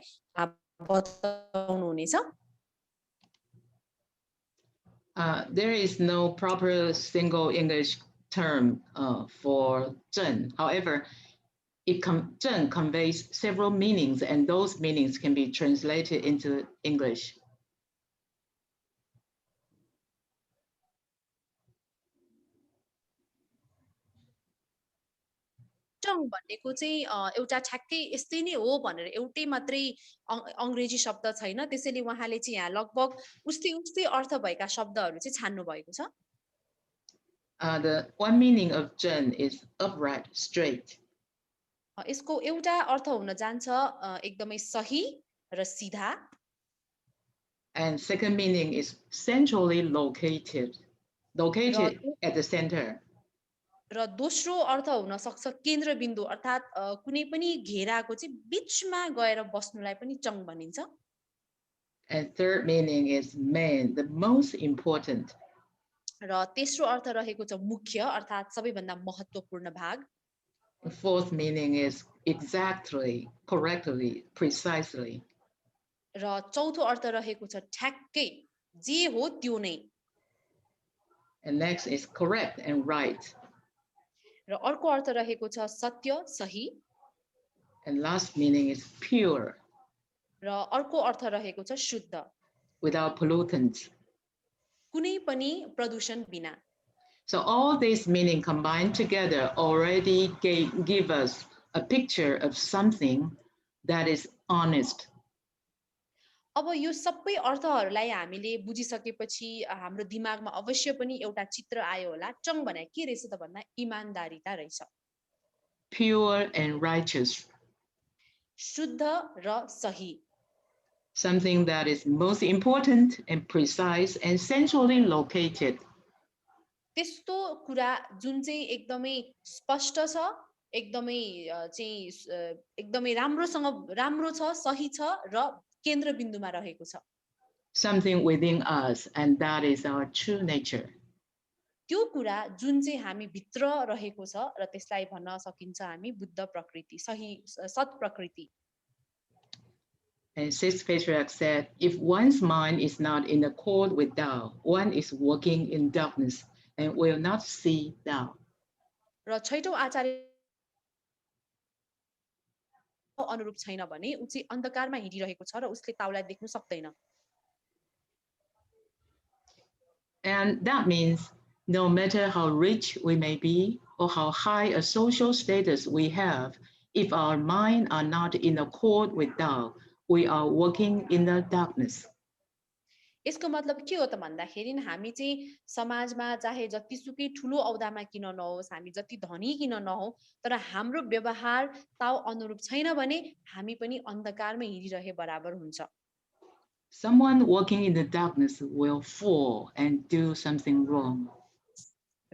बताउनु हुनेछ. There is no proper single English term for Zhen. However, Zhen conveys several meanings, and those meanings can be translated into English. चङ भनेको चाहिँ एउटा ठ्याक्कै यस्तै नै हो भनेर एउटै मात्रै अंग्रेजी शब्द छैन. त्यसैले उहाँले चाहिँ यहाँ लगभग उस्तै अर्थ भएका शब्दहरू चाहिँ छान्नु भएको छ. The one meaning of Zhen is upright, straight. यसको एउटा अर्थ हुन जान्छ एकदमै सही र सिधा. And second meaning is centrally located at the center. र दोस्रो अर्थ हुन सक्छ केन्द्र बिन्दु अर्थात् कुनै पनि घेराको चाहिँ बीचमा गएर बस्नुलाई पनि चङ भनिन्छ. And third meaning is main, the most important. र तेस्रो अर्थ रहेको छ मुख्य अर्थात् सबैभन्दा महत्त्वपूर्ण भाग. Fourth meaning is exactly, correctly, precisely. र चौथो अर्थ रहेको छ ठ्याक्कै जे हो त्यो नै. And next is correct and right. र अर्को अर्थ रहेको छ सत्य, सही. And last meaning is pure. र अर्को अर्थ रहेको छ शुद्ध. Without pollutants. कुनै पनि प्रदूषण बिना. So all these meanings combined together already give us a picture of something that is honest. अब यो सबै अर्थहरूलाई हामीले बुझिसकेपछि हाम्रो दिमागमा अवश्य पनि एउटा चित्र आयो होला. चङ भने के रहेछ त भन्दा इमानदारीता रहेछ. Pure and righteous. शुद्ध र सही. Something that is most important and precise and centrally located. त्यस्तो कुरा जुन चाहिँ एकदमै स्पष्ट छ, एकदमै राम्रो छ, सही छ र केन्द्र बिन्दुमा रहेको छ. Something within us, and that is our true nature. त्यो कुरा जुन चाहिँ हामी भित्र रहेको छ र त्यसलाई भन्न सकिन्छ हामी बुद्ध प्रकृति, सही सत प्रकृति. And Sixth Patriarch said, if one's mind is not in accord with Tao, one is walking in darkness and will not see Tao. र छैटौं आचार्य अनुरूप छैन भने उ चाहिँ अन्धकारमा हिँडिरहेको छ र उसले ताउलाई देख्न सक्दैन. And that means no matter how rich we may be or how high a social status we have, if our minds are not in accord with Tao, we are walking in the darkness. यसको मतलब के हो त भन्दाखेरि हामी चाहिँ समाजमा चाहे जतिसुकै ठुलो औदामा किन नहोस्, हामी जति धनी किन नहौ, तर हाम्रो व्यवहार ताउ अनुरूप छैन भने हामी पनि अन्धकारमा हिँडिरहे बराबर हुन्छ. Someone walking in the darkness will fall and do something wrong.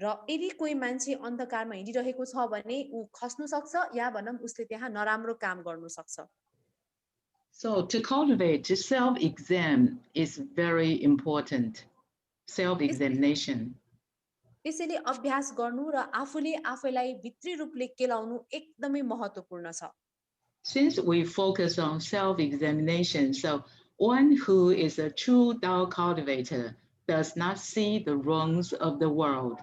र यदि कोही मान्छे अन्धकारमा हिँडिरहेको छ भने ऊ खस्नु सक्छ या भनौं उसले त्यहाँ नराम्रो काम गर्नु सक्छ. So to cultivate self-exam is very important. Self-examination. त्यसैले अभ्यास गर्नु र आफूले आफैलाई भित्री रूपले केलाउनु एकदमै महत्त्वपूर्ण छ. Since we focus on self-examination, so one who is a true Tao cultivator does not see the wrongs of the world.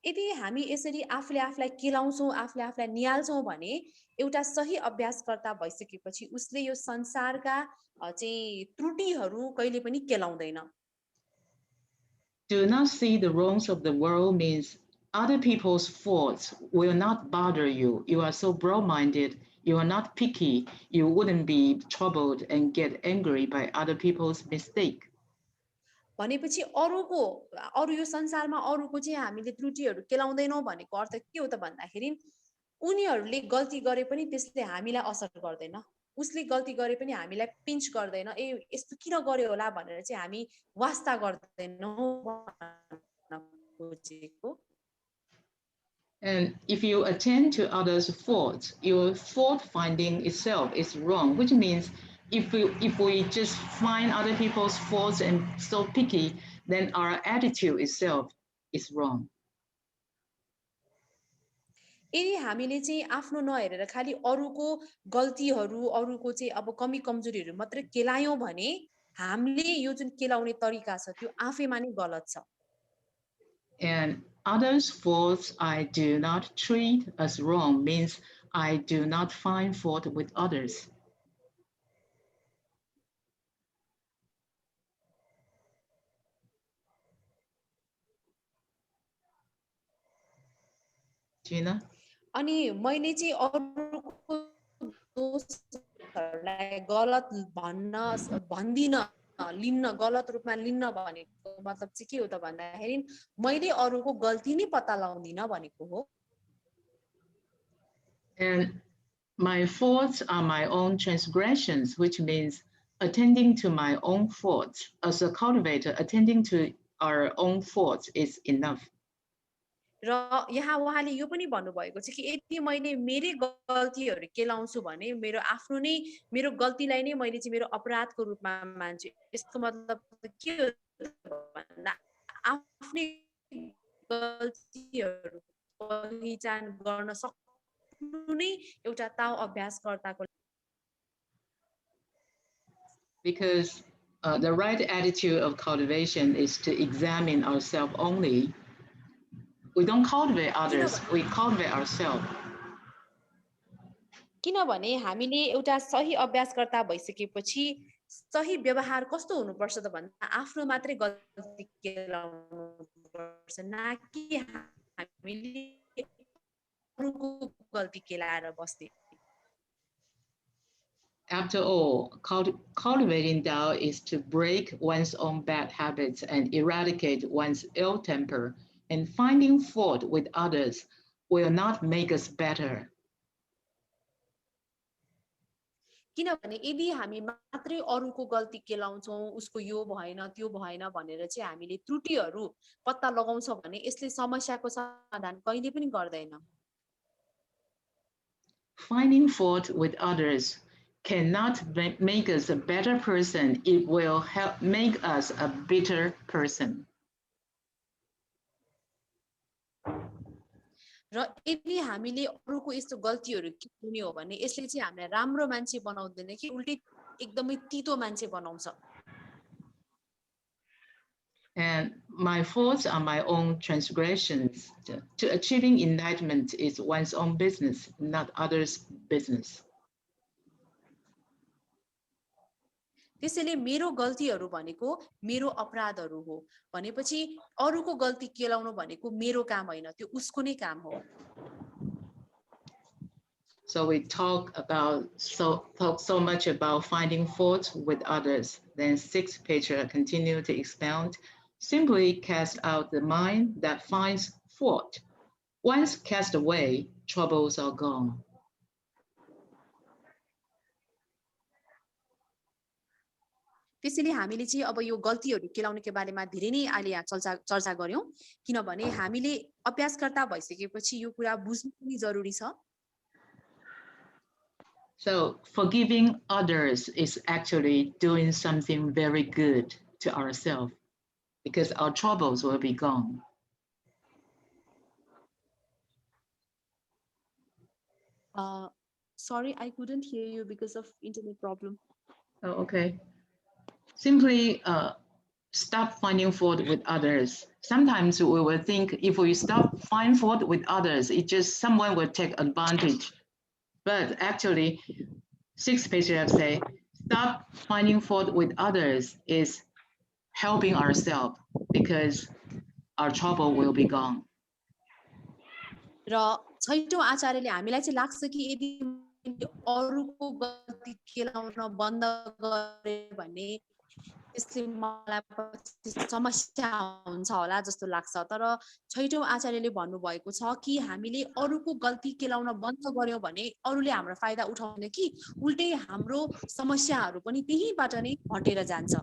यदि हामी यसरी आफूले आफूलाई केलाउँछौँ आफूले आफूलाई निहाल्छौँ भने एउटा सही अभ्यासकर्ता भइसकेपछि उसले यो संसारका चाहिँ त्रुटिहरू कहिले पनि केलाउँदैन. Do not see the wrongs of the world means other people's faults will not bother you. You are so broad-minded. You are not picky. You wouldn't be troubled and get angry by other people's mistake. भनेपछि अरू यो संसारमा अरूको चाहिँ हामीले त्रुटिहरू केलाउँदैनौँ भनेको अर्थ के हो त भन्दाखेरि उनीहरूले गल्ती गरे पनि त्यसले हामीलाई असर गर्दैन. उसले गल्ती गरे पनि हामीलाई पिन्च गर्दैन. ए यस्तो किन गर्यो होला भनेर चाहिँ हामी वास्ता गर्दैनौँ खोजेको. And if you attend to others' faults, your fault finding itself is wrong, which means if we just find other people's faults and so picky, then our attitude itself is wrong. यदि हामीले चाहिँ आफ्नो नहेरेर खाली अरूको गल्तीहरू अरूको चाहिँ अब कमी कमजोरीहरू मात्रै केलायौं भने हामीले यो जुन केलाउने तरिका छ त्यो आफैमा नै गलत छ. And others' faults I do not treat as wrong means I do not find fault with others. Gina? अनि मैले चाहिँ अरूको दोषहरूलाई गलत भन्दिन लिन्न गलत रूपमा लिन्न भनेको मतलब चाहिँ के हो त भन्दाखेरि मैले अरूको गल्ती नै पत्ता लगाउँदिन भनेको हो. And my faults are my own transgressions, which means attending to my own faults. As a cultivator, attending to our own faults is enough. र यहाँ उहाँले यो पनि भन्नुभएको छ कि यदि मैले मेरै गल्तीहरू केलाउँछु भने मेरो आफ्नो नै मेरो गल्तीलाई नै मैले चाहिँ मेरो अपराधको रूपमा मान्छु. यसको मतलब के हो भन्दा आफ्नै गल्तीहरू पहिचान गर्न सक्नु नै एउटा ताओ अभ्यासकर्ताको. Because the right attitude of cultivation is to examine ourselves only. We don't cultivate others, we cultivate ourselves. किनभने हामीले एउटा सही अभ्यासकर्ता भइसकेपछि सही व्यवहार कस्तो हुनुपर्छ त भन्दा आफ्नो मात्रै गल्ती केलाउनुपर्छ न कि हामीले अरूको गल्ती केलाएर बस्ने. After all, cultivating Tao is to break one's own bad habits and eradicate one's ill temper, and finding fault with others will not make us better. किनभने यदि हामी मात्रै अरूको गल्ती केलाउँछौँ उसको यो भएन त्यो भएन भनेर चाहिँ हामीले त्रुटिहरू पत्ता लगाउँछौँ भने यसले समस्याको समाधान कहिले पनि गर्दैन. Finding fault with others cannot make us a better person. It will help make us a bitter person. र यदि हामीले अरूको यस्तो गल्तीहरू केलाउने हो भने यसले चाहिँ हामीलाई राम्रो मान्छे बनाउँदैन कि उल्टै एकदमै तीतो मान्छे बनाउँछ. And my faults are my own transgressions. To achieving enlightenment is one's own business, not others' business. त्यसैले मेरो गल्तीहरू भनेको मेरो अपराधहरू हो भनेपछि अरूको गल्ती केलाउनु भनेको मेरो काम होइन त्यो उसको नै काम हो. So we talk so much about finding fault with others. Then sixth page continue to expound. Simply cast out the mind that finds fault. Once cast away, troubles are gone. त्यसैले हामीले चाहिँ अब यो गल्तीहरू केलाउनेको बारेमा धेरै नै अहिले यहाँ चर्चा गर्यौं किनभने हामीले अभ्यासकर्ता भइसकेपछि यो कुरा बुझ्नु पनि जरुरी छ So forgiving others is actually doing something very good to ourselves because our troubles will be gone. Sorry, I couldn't hear you because of internet problem. Oh, okay. Simply stop finding fault with others. Sometimes we will think if we stop finding fault with others, it just someone will take advantage. But actually, 6 patriarchs say, stop finding fault with others is helping ourselves because our trouble will be gone. र छैटौं आचार्यले हामीलाई चाहिँ लाग्छ कि यदि अरूको गल्ती केलाउन बन्द गरे भने त्यसले मलाई पछि समस्या हुन्छ होला जस्तो लाग्छ तर छैटौं आचार्यले भन्नुभएको छ कि हामीले अरूको गल्ती केलाउन बन्द गर्यौं भने अरूले हाम्रो फाइदा उठाउँदैन कि उल्टै हाम्रो समस्याहरू पनि त्यहीबाट नै हटेर जान्छ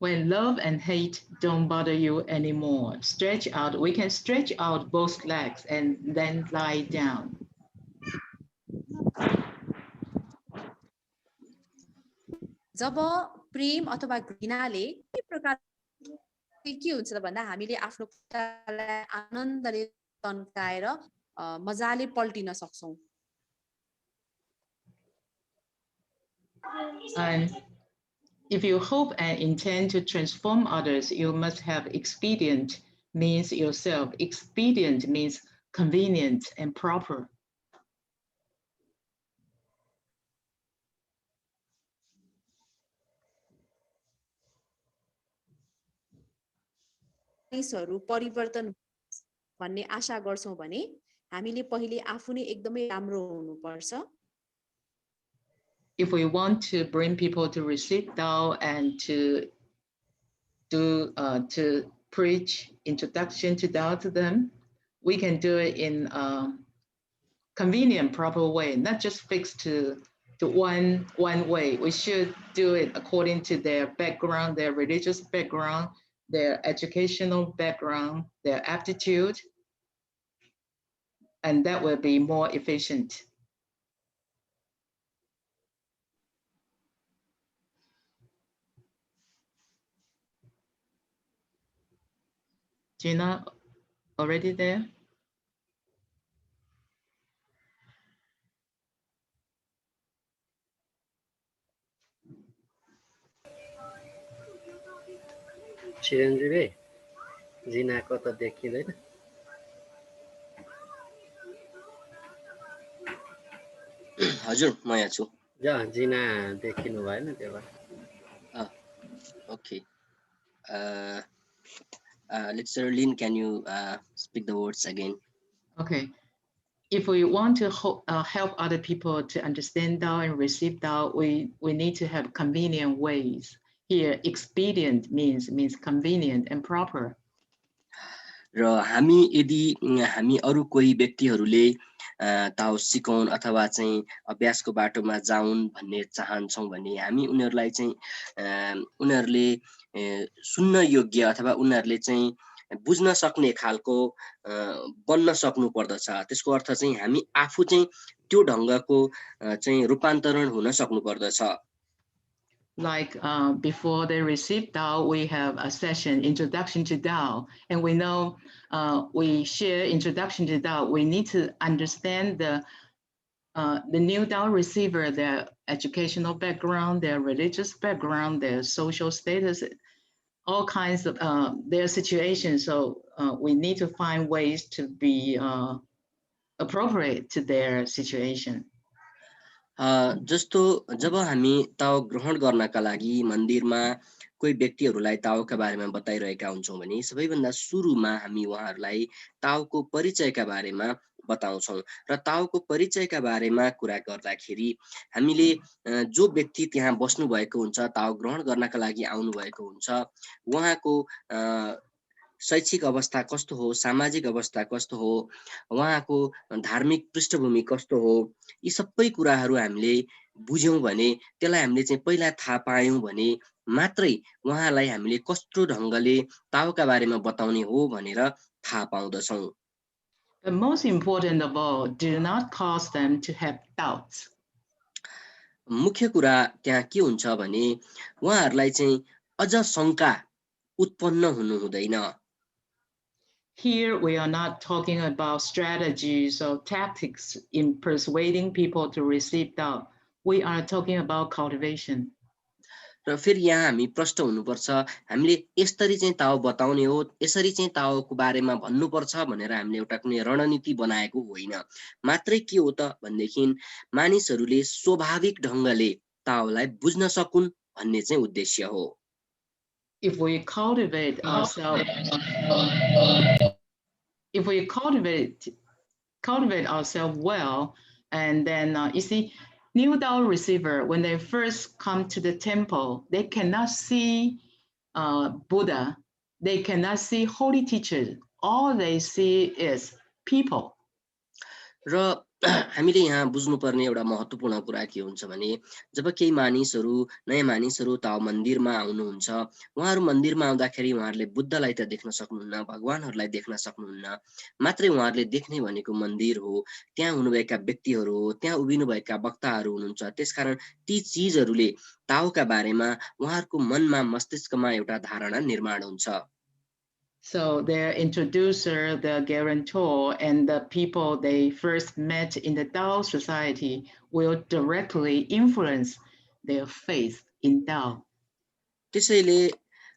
When love and hate don't bother you anymore, stretch out. We can stretch out both legs and then lie down. जब प्रेम अथवा घृणाले के प्रकार के हुन्छ भन्दा हामीले आफ्नो खुट्टालाई आनन्दले तन्काएर मजाले पल्टिन सक्छौं And if you hope and intend to transform others, you must have expedient means yourself. Expedient means convenient and proper. मानिसहरू परिवर्तन भन्ने आशा गर्छौं भने हामीले पहिले आफू नै एकदमै राम्रो हुनुपर्छ If we want to bring people to receive Tao and to preach introduction to Tao to them, we can do it in a convenient, proper way, not just fixed to one way. We should do it according to their background, their religious background, their educational background, their aptitude, and that will be more efficient. Gina, already there? चिरञ्जीवी जिनाको त देखिँदैन हजुर म यहाँ छु जिना देखिनु भएन त्यो भएर Okay. Lecturer Lin, can you speak the words again? Okay. If we want to help other people to understand Tao and receive Tao, we need to have convenient ways. Here, expedient means convenient and proper. र हामी यदि हामी अरु कोही व्यक्तिहरूले ताओ सिकाउन अथवा चाहिँ अभ्यासको बाटोमा जाउन् भन्ने चाहन्छौं भने हामी उनीहरूलाई चाहिँ उनीहरूले सुन्न योग्य अथवा उनीहरूले चाहिँ बुझ्न सक्ने खालको बन्न सक्नु पर्दछ त्यसको अर्थ चाहिँ हामी आफू चाहिँ त्यो ढंगको चाहिँ रूपान्तरण हुन सक्नु पर्दछ Like before they receive Tao, we have a session, introduction to Tao, and we know we share introduction to Tao. We need to understand the new Tao receiver, their educational background, their religious background, their social status, all kinds of their situations. So we need to find ways to be appropriate to their situation. जस्तो जब हामी ताओ ग्रहण गर्नका लागि मन्दिरमा कोही व्यक्तिहरूलाई ताओका बारेमा बताइरहेका हुन्छौं भने सबैभन्दा सुरुमा हामी उहाँहरूलाई ताओको परिचयका बारेमा बताउँछौं र ताओको परिचयका बारेमा कुरा गर्दाखेरि हामीले जो व्यक्ति त्यहाँ बस्नु भएको हुन्छ ताओ ग्रहण गर्नका लागि आउनु भएको हुन्छ उहाँको शैक्षिक अवस्था कस्तो हो सामाजिक अवस्था कस्तो हो उहाँको धार्मिक पृष्ठभूमि कस्तो हो यी सबै कुराहरू हामीले बुझ्यौं भने त्यसलाई हामीले चाहिँ पहिला थाहा पायौं भने मात्रै उहाँलाई हामीले कस्तो ढंगले ताओका बारेमा बताउने हो भनेर थाहा पाउँदछौं। But most important of all, do not cause them to have doubts. मुख्य कुरा त्यहाँ के हुन्छ भने उहाँहरूलाई चाहिँ अझ शंका उत्पन्न हुनु हुँदैन। Here we are not talking about strategies or tactics in persuading people to receive Tao. We are talking about cultivation. र फेरि यहाँ हामी प्रष्ट हुनुपर्छ, हामीले यसरी चाहिँ ताओ बताउने हो, यसरी चाहिँ ताओको बारेमा भन्नुपर्छ भनेर हामीले एउटा कुनै रणनीति बनाएको होइन। मात्रै के हो त भन्देखि मानिसहरूले स्वाभाविक ढंगले ताओलाई बुझ्न सकुन् भन्ने चाहिँ उद्देश्य हो। If we cultivate ourselves, well, and then you see, new Tao receiver, when they first come to the temple, they cannot see Buddha, they cannot see holy teachers. All they see is people. र हामीले यहाँ बुझ्नुपर्ने एउटा महत्त्वपूर्ण कुरा के हुन्छ भने जब केही मानिसहरू नयाँ मानिसहरू ताओ मन्दिरमा आउनुहुन्छ, उहाँहरू मन्दिरमा आउँदाखेरि उहाँहरूले बुद्धलाई त देख्न सक्नुहुन्न, भगवानहरूलाई देख्न सक्नुहुन्न, मात्रै उहाँहरूले देख्ने भनेको मन्दिर हो, त्यहाँ हुनुभएका व्यक्तिहरू हो, त्यहाँ उभिनु भएका वक्ताहरू हुनुहुन्छ। त्यसकारण ती चीजहरूले ताओका बारेमा उहाँहरूको मनमा मस्तिष्कमा एउटा धारणा निर्माण हुन्छ। So their introducer, the guarantor, and the people they first met in the Tao society will directly influence their faith in Tao. त्यसैले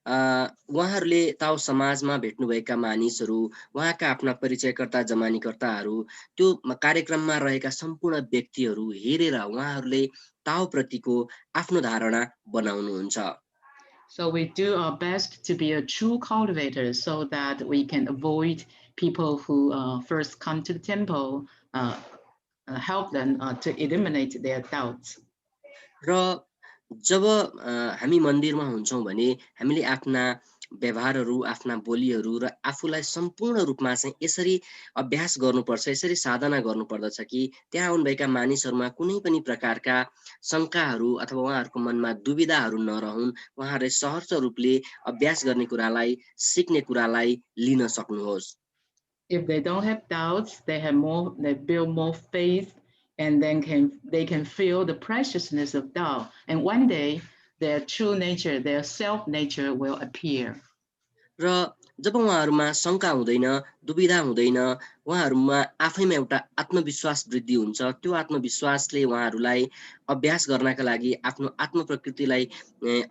उहाँहरूले ताओ समाजमा भेट्नुभएका मानिसहरू, उहाँका आफ्ना परिचयकर्ता जमानीकर्ताहरू, त्यो कार्यक्रममा रहेका सम्पूर्ण व्यक्तिहरू हेरेर उहाँहरूले ताओ प्रतिको आफ्नो धारणा बनाउनुहुन्छ। So we do our best to be a true cultivator so that we can avoid people who first come to the temple, help them to eliminate their doubts. र जब हामी मन्दिरमा हुन्छौं भने हामीले आफ्ना व्यवहारहरू, आफ्ना बोलीहरू र आफूलाई सम्पूर्ण रूपमा चाहिँ यसरी अभ्यास गर्नुपर्छ, यसरी साधना गर्नुपर्दछ कि त्यहाँ आउनुभएका मानिसहरूमा कुनै पनि प्रकारका शंकाहरू अथवा उहाँहरूको मनमा दुविधाहरू नरहुन्, उहाँहरूले सहज रूपले अभ्यास गर्ने कुरालाई, सिक्ने कुरालाई लिन सक्नुहोस्। If they don't have doubts, they build more faith, and then they can feel the preciousness of Tao. And one day, their true nature, their self nature will appear. र जब उहाँहरूमा शंका हुँदैन, दुविधा हुँदैन, उहाँहरूमा आफैमा एउटा आत्मविश्वास वृद्धि हुन्छ। त्यो आत्मविश्वासले उहाँहरूलाई अभ्यास गर्नका लागि, आफ्नो आत्म प्रकृतिलाई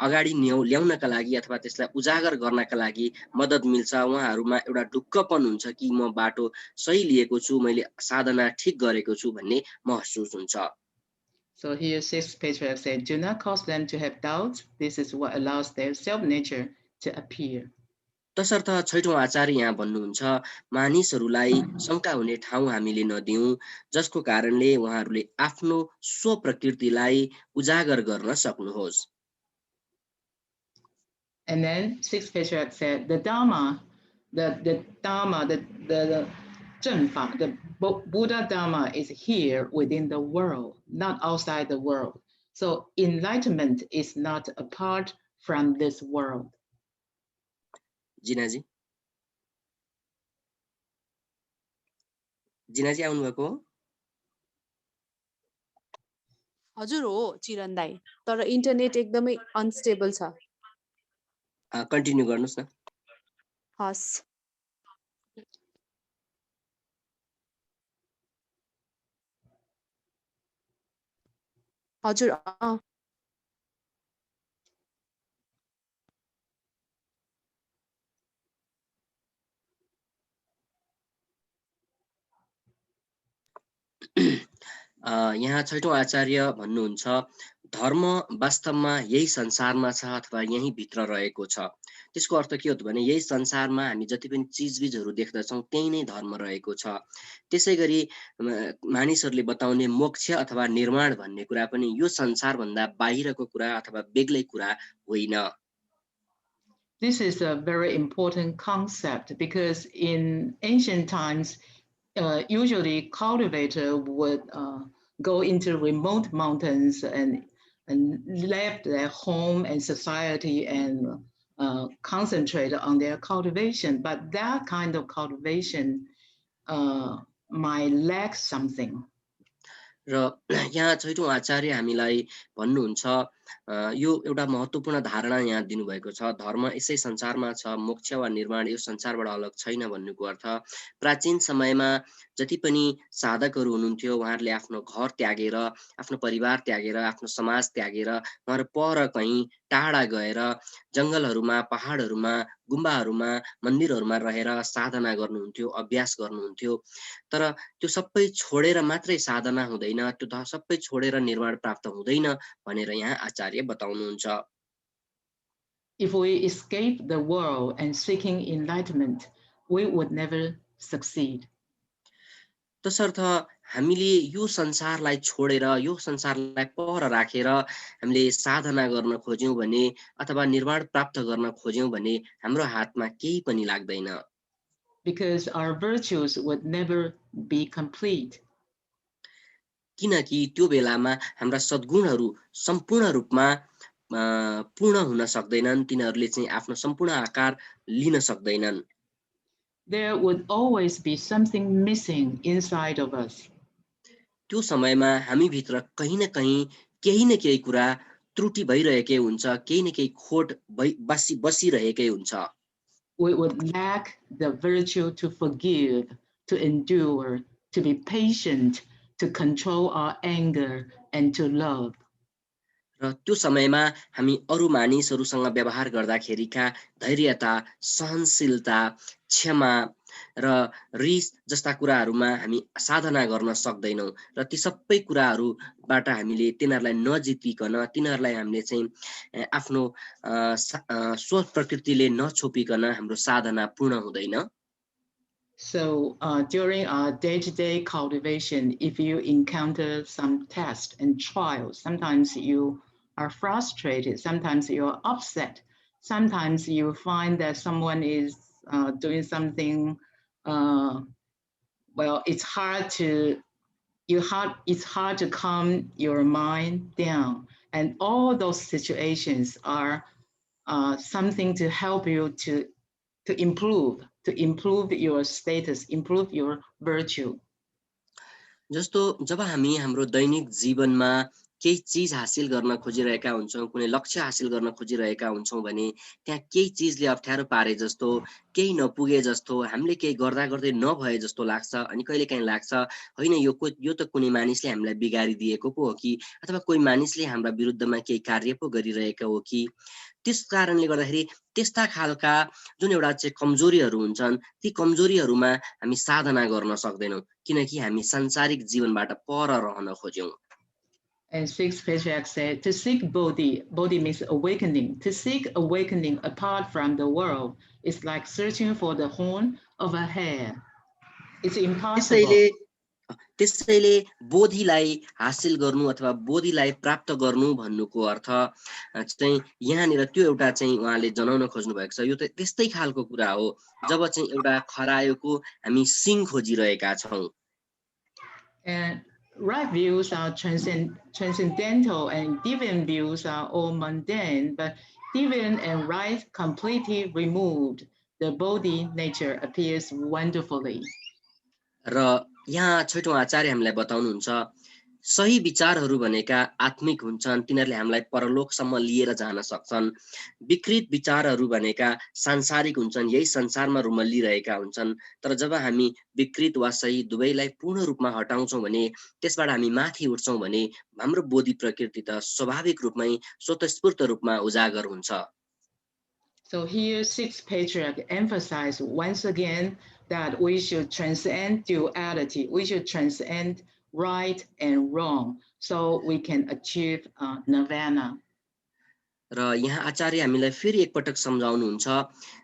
अगाडि ल्याउनका लागि अथवा त्यसलाई उजागर गर्नका लागि मद्दत मिल्छ। उहाँहरूमा एउटा ढुक्कपन हुन्छ कि म बाटो सही लिएको छु, मैले साधना ठीक गरेको छु भन्ने महसुस हुन्छ। So here, sixth patriarch said, do not cause them to have doubts. This is what allows their self nature to appear. तसर्थ छैठौं आचार्य यहाँ भन्नुहुन्छ, मानिसहरूलाई शंका हुने ठाउँ हामीले नदिउँ, जसको कारणले उहाँहरूले आफ्नो स्वप्रकृतिलाई उजागर गर्न सक्नुहोस्। And then sixth patriarch said, the Dharma, the Zhenfa, the Buddha Dharma is here within the world, not outside the world. So enlightenment is not apart from this world. जिनाजी आउनुभएको हो? हजुर हो चिरन दाइ, तर इन्टरनेट एकदमै अनस्टेबल छ। कन्टिन्यू गर्नुस् न। हस्। हजुर यहाँ छैठौं आचार्य भन्नुहुन्छ, धर्म वास्तवमा यही संसारमा छ अथवा यही भित्र रहेको छ। त्यसको अर्थ के हो त भने यही संसारमा हामी जति पनि चीजबिजहरू देख्दछौं त्यही नै धर्म रहेको छ। त्यसैगरी मानिसहरूले बताउने मोक्ष अथवा निर्माण भन्ने कुरा पनि यो संसार भन्दा बाहिरको कुरा अथवा बेग्लै कुरा होइन। This is a very important concept because in ancient times, usually cultivator would go into remote mountains and left their home and society and concentrate on their cultivation. But that kind of cultivation might lack something. र यहाँ छैटौं आचार्य हामीलाई भन्नुहुन्छ यो एउटा महत्त्वपूर्ण धारणा यहाँ दिनुभएको छ। धर्म यसै संसारमा छ, मोक्ष वा निर्वाण यो संसारबाट अलग छैन भन्नुको अर्थ प्राचीन समयमा जति पनि साधकहरू हुनुहुन्थ्यो उहाँहरूले आफ्नो घर त्यागेर, आफ्नो परिवार त्यागेर, आफ्नो समाज त्यागेर उहाँहरू पर कहीं टाढा गएर जंगलहरूमा, पहाडहरूमा, गुम्बाहरूमा, मन्दिरहरूमा रहेर साधना गर्नुहुन्थ्यो, अभ्यास गर्नुहुन्थ्यो। तर त्यो सबै छोडेर मात्रै साधना हुँदैन, त्यो सबै छोडेर निर्वाण प्राप्त हुँदैन भनेर यहाँ आचार्य बताउनुहुन्छ। If we escape the world and seeking enlightenment, we would never succeed. तसर्थ हामीले यो संसारलाई छोडेर, यो संसारलाई पर राखेर हामीले साधना गर्न खोज्यौं भने अथवा निर्वाण प्राप्त गर्न खोज्यौं भने हाम्रो हातमा केही पनि लाग्दैन। Because our virtues would never be complete. किनकि त्यो बेलामा हाम्रा सद्गुणहरू सम्पूर्ण रूपमा पूर्ण हुन सक्दैनन्, तिनीहरूले चाहिँ आफ्नो सम्पूर्ण आकार लिन सक्दैनन्। There would always be something missing inside of us. त्यो समयमा हामी भित्र कहीं न केही कुरा त्रुटि भइरहेकै हुन्छ, केही न केही खोट बसिरहेकै हुन्छ। We would lack the virtue to forgive, to endure, to be patient, to control our anger and to love. र त्यो समयमा हामी अरू मानिसहरूसँग व्यवहार गर्दाखेरिका धैर्यता, सहनशीलता, क्षमा र रिस जस्ता कुराहरूमा हामी साधना गर्न सक्दैनौं र ती सबै कुराहरूबाट हामीले तिनीहरूलाई नजितिकन, तिनीहरूलाई हामीले चाहिँ आफ्नो स्व प्रकृतिले नछोपिकन हाम्रो साधना पूर्ण हुँदैन। So during our day-to-day cultivation, if you encounter some tests and trials, sometimes you are frustrated, sometimes you're upset, sometimes you find that someone is doing something, well, it's hard to calm your mind down. And all those situations are something to help you to improve your status, improve your virtue. जस्तो जब हामी हाम्रो दैनिक जीवनमा केही चीज हासिल गर्न खोजिरहेका हुन्छौं, कुनै लक्ष्य हासिल गर्न खोजिरहेका हुन्छौं भने त्यहाँ केही चीजले अप्ठ्यारो पारे जस्तो, केही नपुगे जस्तो, हामीले केही गर्दा गर्दै नभए जस्तो लाग्छ। अनि कहिलेकाहीँ लाग्छ हैन यो त कुनै मानिसले हामीलाई बिगारी दिएको पो हो कि, अथवा कोही मानिसले हाम्रा विरुद्धमा केही कार्य पो गरिरहेको हो कि। त्यस कारणले गर्दाखेरि त्यस्ता खालका जुन एउटा चाहिँ कमजोरीहरू हुन्छन्, ती कमजोरीहरूमा हामी साधना गर्न सक्दैनौं किनकि हामी सांसारिक जीवनबाट पर रहन खोज्यौं। And sixth patriarch said, to seek bodhi means awakening. To seek awakening apart from the world is like searching for the horn of a hare. It's impossible. त्यसैले बोधिलाई हासिल गर्नु अथवा बोधिलाई प्राप्त गर्नु भन्नुको अर्थ चाहिँ यहाँनिर त्यो एउटा चाहिँ उहाँले जनाउन खोज्नु भएको छ। यो त त्यस्तै खालको कुरा हो जब चाहिँ एउटा खरायोको हामी सिङ खोजिरहेका छौं। And right views are transcendental and deviant views are all mundane, but deviant and right completely removed, the bodhi nature appears wonderfully. र यहाँ छैटौं आचार्य हामीलाई बताउनुहुन्छ सही विचारहरू भनेका आत्मिक हुन्छन्, तिनीहरूले हामीलाई परलोकसम्म लिएर जान सक्छन्। विकृत विचारहरू भनेका सांसारिक हुन्छन्, यही संसारमा रुमल्लिरहेका हुन्छन्। तर जब हामी विकृत वा सही दुवैलाई पूर्ण रूपमा हटाउँछौं भने, त्यसबाट हामी माथि उठ्छौं भने हाम्रो बोधि प्रकृति त स्वाभाविक रूपमै स्वतस्फूर्त रूपमा उजागर हुन्छ। So here sixth patriarch emphasized once again that we should transcend duality. We should transcend right and wrong so we can achieve nirvana. र यहाँ आचार्य हामीलाई फेरि एकपटक सम्झाउनुहुन्छ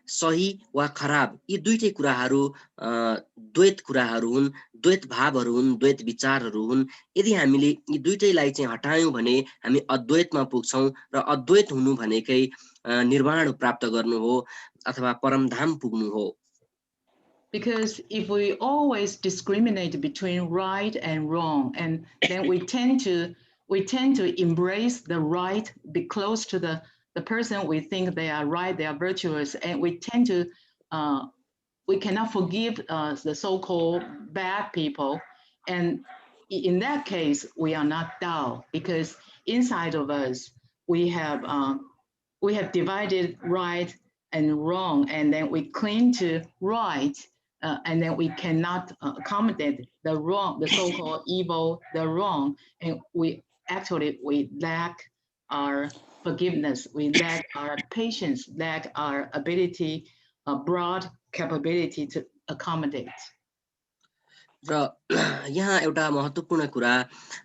सही वा खराब यी दुईटै कुराहरू द्वैत कुराहरू हुन्, द्वैत भावहरू हुन्, द्वैत विचारहरू हुन्। यदि हामीले यी दुईटैलाई चाहिँ हटायौं भने हामी अद्वैतमा पुग्छौं र अद्वैत हुनु भनेकै निर्वाण प्राप्त गर्नु हो अथवा परमधाम पुग्नु हो। Because if we always discriminate between right and wrong, and then we tend to embrace the right, be close to the person we think they are right, they are virtuous, and we tend to we cannot forgive the so-called bad people, and in that case we are not Tao, because inside of us we have divided right and wrong, and then we cling to right, and then we cannot accommodate the wrong, the so-called evil, the wrong, and we lack our forgiveness, we lack our patience, lack our ability, broad capability to accommodate. र यहाँ एउटा महत्त्वपूर्ण कुरा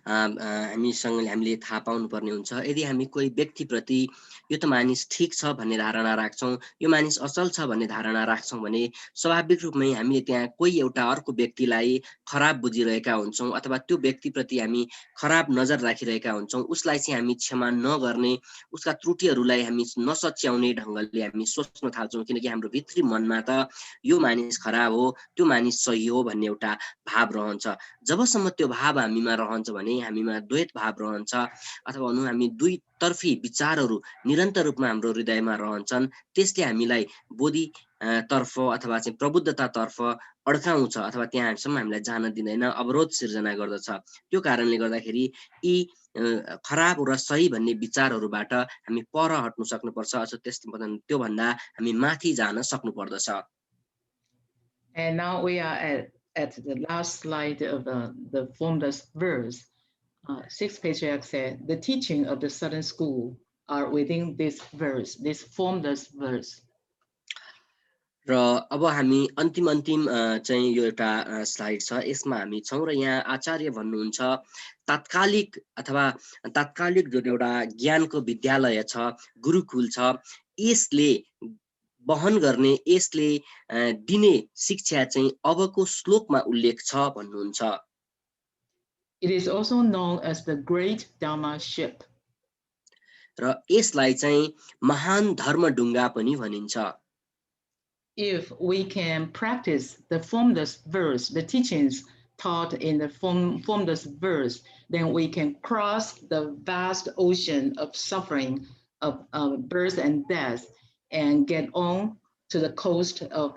हामीले थाहा पाउनुपर्ने हुन्छ। यदि हामी कोही व्यक्तिप्रति यो त मानिस ठीक छ भन्ने धारणा राख्छौँ, यो मानिस असल छ भन्ने धारणा राख्छौँ भने स्वाभाविक रूपमै हामीले त्यहाँ कोही एउटा अर्को व्यक्तिलाई खराब बुझिरहेका हुन्छौँ, अथवा त्यो व्यक्तिप्रति हामी खराब नजर राखिरहेका हुन्छौँ, उसलाई चाहिँ हामी क्षमा नगर्ने, उसका त्रुटिहरूलाई हामी नसच्याउने ढङ्गले हामी सोच्न थाल्छौँ, किनकि हाम्रो भित्री मनमा त यो मानिस खराब हो, त्यो मानिस सही हो भन्ने एउटा भाव रहन्छ। जबसम्म त्यो भाव हामीमा रहन्छ भने हामीमा द्वैत भाव रहन्छ, अथवा भनौँ हामी दुईतर्फी विचारहरू निरन्तर रूपमा हाम्रो हृदयमा रहन्छन्, त्यसले हामीलाई बोधि तर्फ अथवा चाहिँ प्रबुद्धतातर्फ अड्काउँछ, अथवा त्यहाँसम्म हामीलाई जान दिँदैन, अवरोध सिर्जना गर्दछ। त्यो कारणले गर्दाखेरि यी खराब र सही भन्ने विचारहरूबाट हामी पर हट्नु सक्नुपर्छ, अथवा त्योभन्दा हामी माथि जान सक्नुपर्दछ। And now we are at the last slide of the formless verse. Sixth patriarch said, the teaching of the Southern School are within this verse, this formless verse. र अब हामी अन्तिम चाहिँ यो एउटा स्लाइड छ, यसमा हामी छौँ र यहाँ आचार्य भन्नुहुन्छ तात्कालिक जुन एउटा ज्ञानको विद्यालय छ, गुरुकुल छ, यसले वहन गर्ने, यसले दिने शिक्षा चाहिँ अबको श्लोकमा उल्लेख छ भन्नुहुन्छ। It is also known as the Great Dharma Ship. र यसलाई चाहिँ महान धर्म ढुङ्गा पनि भनिन्छ। If we can practice the formless verse, the teachings taught in the formless verse, then we can cross the vast ocean of suffering, of birth and death, and get on to the coast of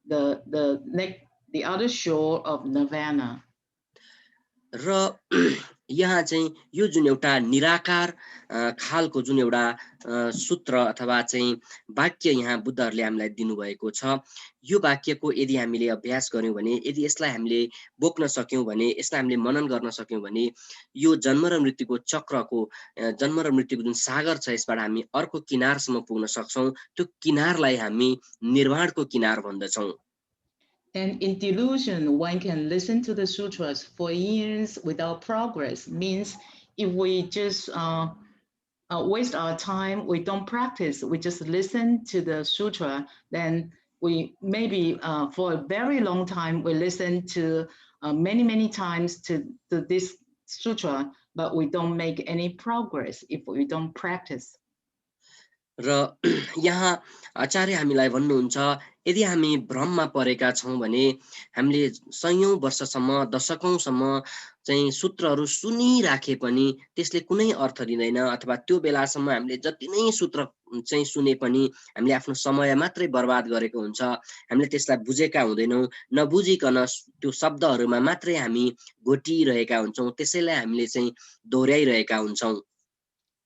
the other shore of Nirvana. र यहाँ चाहिँ यो जुन एउटा निराकार खालको जुन एउटा सूत्र अथवा चाहिँ वाक्य यहाँ बुद्धहरूले हामीलाई दिनुभएको छ, यो वाक्यको यदि हामीले अभ्यास गर्यौं भने, यदि यसलाई हामीले बोक्न सक्यौं भने, यसलाई हामीले मनन गर्न सक्यौं भने, यो जन्म र मृत्युको चक्रको, जन्म र मृत्युको जुन सागर छ, यसबाट हामी अर्को किनारसम्म पुग्न सक्छौं। त्यो किनारलाई हामी निर्वाणको किनार भन्दछौं। And in delusion, one can listen to the sutras for years without progress. Means if we just waste our time, we don't practice, we just listen to the sutra, then we maybe for a very long time, we listen to many times to this sutra, but we don't make any progress if we don't practice. र यहाँ आचार्य हामीलाई भन्नुहुन्छ, यदि हामी भ्रममा परेका छौं भने हामीले सयौं वर्षसम्म, दशकौंसम्म चाहिँ सूत्रहरू सुनिराखे पनि त्यसले कुनै अर्थ दिँदैन, अथवा त्यो बेलासम्म हामीले जति नै सूत्र चाहिँ सुने पनि हामीले आफ्नो समय मात्रै बर्बाद गरेको हुन्छ, हामीले त्यसलाई बुझेका हुँदैनौं, नबुझिकन त्यो शब्दहरूमा मात्रै हामी घोटिरहेका हुन्छौं, त्यसैलाई हामीले चाहिँ दोहोर्याइरहेका हुन्छौं।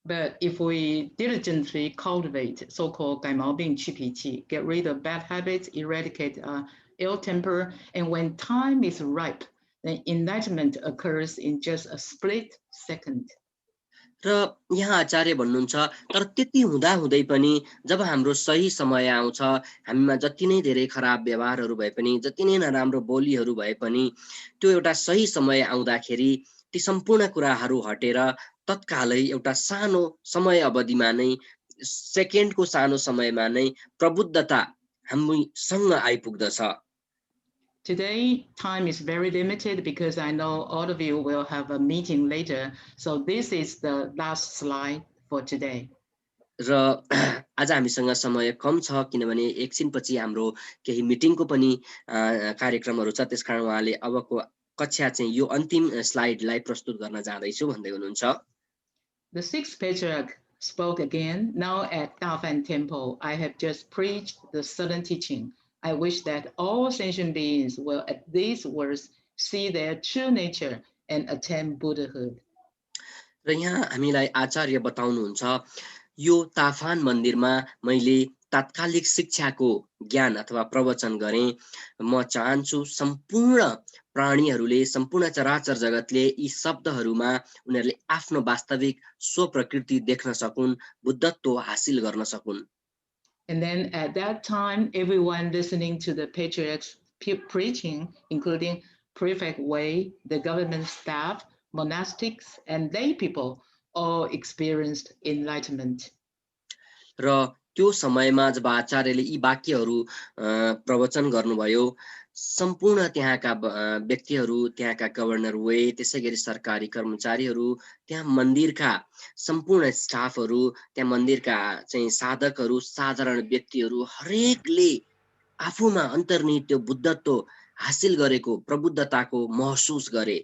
But if we diligently cultivate so-called 改毛病去脾气, get rid of bad habits, eradicate ill temper, and when time is ripe, then enlightenment occurs in just a split second. र यहाँ आचार्य भन्नुहुन्छ, तर त्यति हुँदा हुँदै पनि जब हाम्रो सही समय आउँछ, हामीमा जति नै धेरै खराब व्यवहारहरू भए पनि, जति नै नराम्रो बोलीहरू भए पनि, त्यो एउटा सही समय आउँदाखेरि ती सम्पूर्ण कुराहरू हटेर तत्कालै एउटा सानो समय अवधिमा नै, सेकेन्डको सानो समयमा नै प्रबुद्धता हामीसँग आइपुग्दछ। Today, time is very limited because I know all of you will have a meeting later. So this is the last slide for today. र आज हामीसँग समय कम छ किनभने एकछिनपछि हाम्रो केही मिटिङको पनि कार्यक्रमहरू छ, त्यसकारण उहाँले अबको कक्षा चाहिँ यो अन्तिम स्लाइडलाई प्रस्तुत गर्न जाँदैछु भन्दै हुनुहुन्छ। The sixth patriarch spoke again. Now at Daofan Temple, I have just preached the sudden teaching. I wish that all sentient beings will at these words see their true nature and attain Buddhahood. र यहाँ हामीलाई आचार्य बताउनुहुन्छ, यो ताफान मन्दिरमा मैले तात्कालिक शिक्षाको ज्ञान अथवा प्रवचन गरेँ। म चाहन्छु सम्पूर्ण प्राणीहरूले, सम्पूर्ण चराचर जगतले यी शब्दहरूमा उनीहरूले आफ्नो वास्तविक स्वप्रकृति देख्न सकुन्, बुद्धत्व हासिल गर्न सकुन्। And then at that time, everyone listening to the patriarch's preaching, including Prefect Wei, the government staff, monastics, and lay people, all experienced enlightenment. र त्यो समयमा जब आचार्यले यी वाक्यहरू प्रवचन गर्नुभयो, सम्पूर्ण त्यहाँका व्यक्तिहरू, त्यहाँका गभर्नर वे, त्यसैगरी सरकारी कर्मचारीहरू, त्यहाँ मन्दिरका सम्पूर्ण स्टाफहरू, त्यहाँ मन्दिरका चाहिँ साधकहरू, साधारण व्यक्तिहरू हरेकले आफूमा अन्तर्निहित त्यो बुद्धत्व हासिल गरेको प्रबुद्धताको महसुस गरे।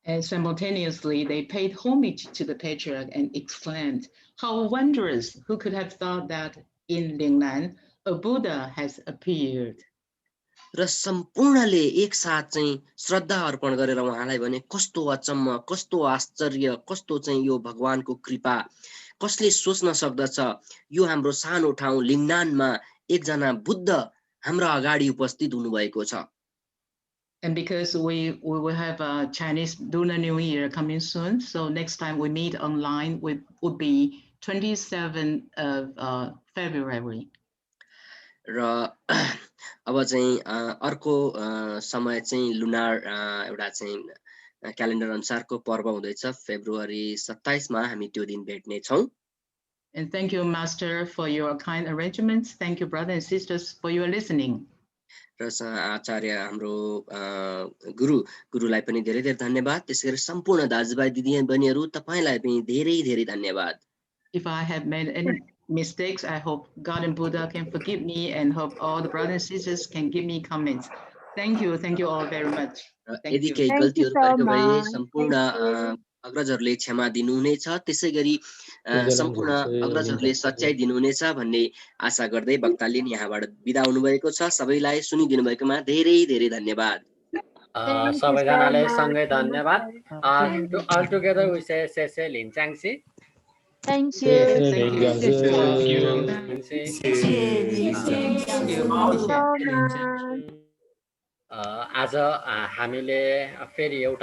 And simultaneously, they paid homage to the patriarch and exclaimed, "How wondrous! Who could have thought that in Lingnan a Buddha has appeared?" र सम्पूर्णले एकसाथ चाहिँ श्रद्धा अर्पण गरेर उहाँलाई भने, कस्तो अचम्म, कस्तो आश्चर्य, कस्तो चाहिँ यो भगवानको कृपा, कसले सोच्न सक्दछ यो हाम्रो सानो ठाउँ लिङ्नानमा एकजना बुद्ध हाम्रो अगाडि उपस्थित हुनुभएको छ। And because we will have a Chinese Lunar New Year coming soon, so next time we meet online would be 27th of February. र अब चाहिँ अर्को समय चाहिँ लुनार एउटा चाहिँ क्यालेन्डर अनुसारको पर्व हुँदैछ, फेब्रुअरी 27 मा हामी त्यो दिन भेट्ने छौं। And thank you, Master, for your kind arrangements. Thank you, brothers and sisters, for your listening. र आचार्य हाम्रो गुरुलाई पनि धेरै धेरै धन्यवाद। त्यसैगरी सम्पूर्ण दाजुभाइ दिदीबहिनीहरू तपाईलाई पनि धेरै धेरै धन्यवाद। If I have made any mistakes, I hope God and Buddha can forgive me, and hope all the brothers and sisters can give me comments. Thank you all very much. यदि केही गल्तीहरू गरेको भए सम्पूर्ण अग्रजहरूले क्षमा दिनुहुनेछ, त्यसैगरी सम्पूर्ण अग्रजहरूले सच्याइ दिनुहुनेछ भन्ने आशा गर्दै वक्ताले यहाँबाट बिदा हुनुभएको छ। सबैलाई सुनिदिनु भएकोमा धेरै धेरै धन्यवाद। सबैजनाले सँगै धन्यवाद। All together we say लिन्छाङसी। Thank you. Thank you. आज हामीले फेरि एउटा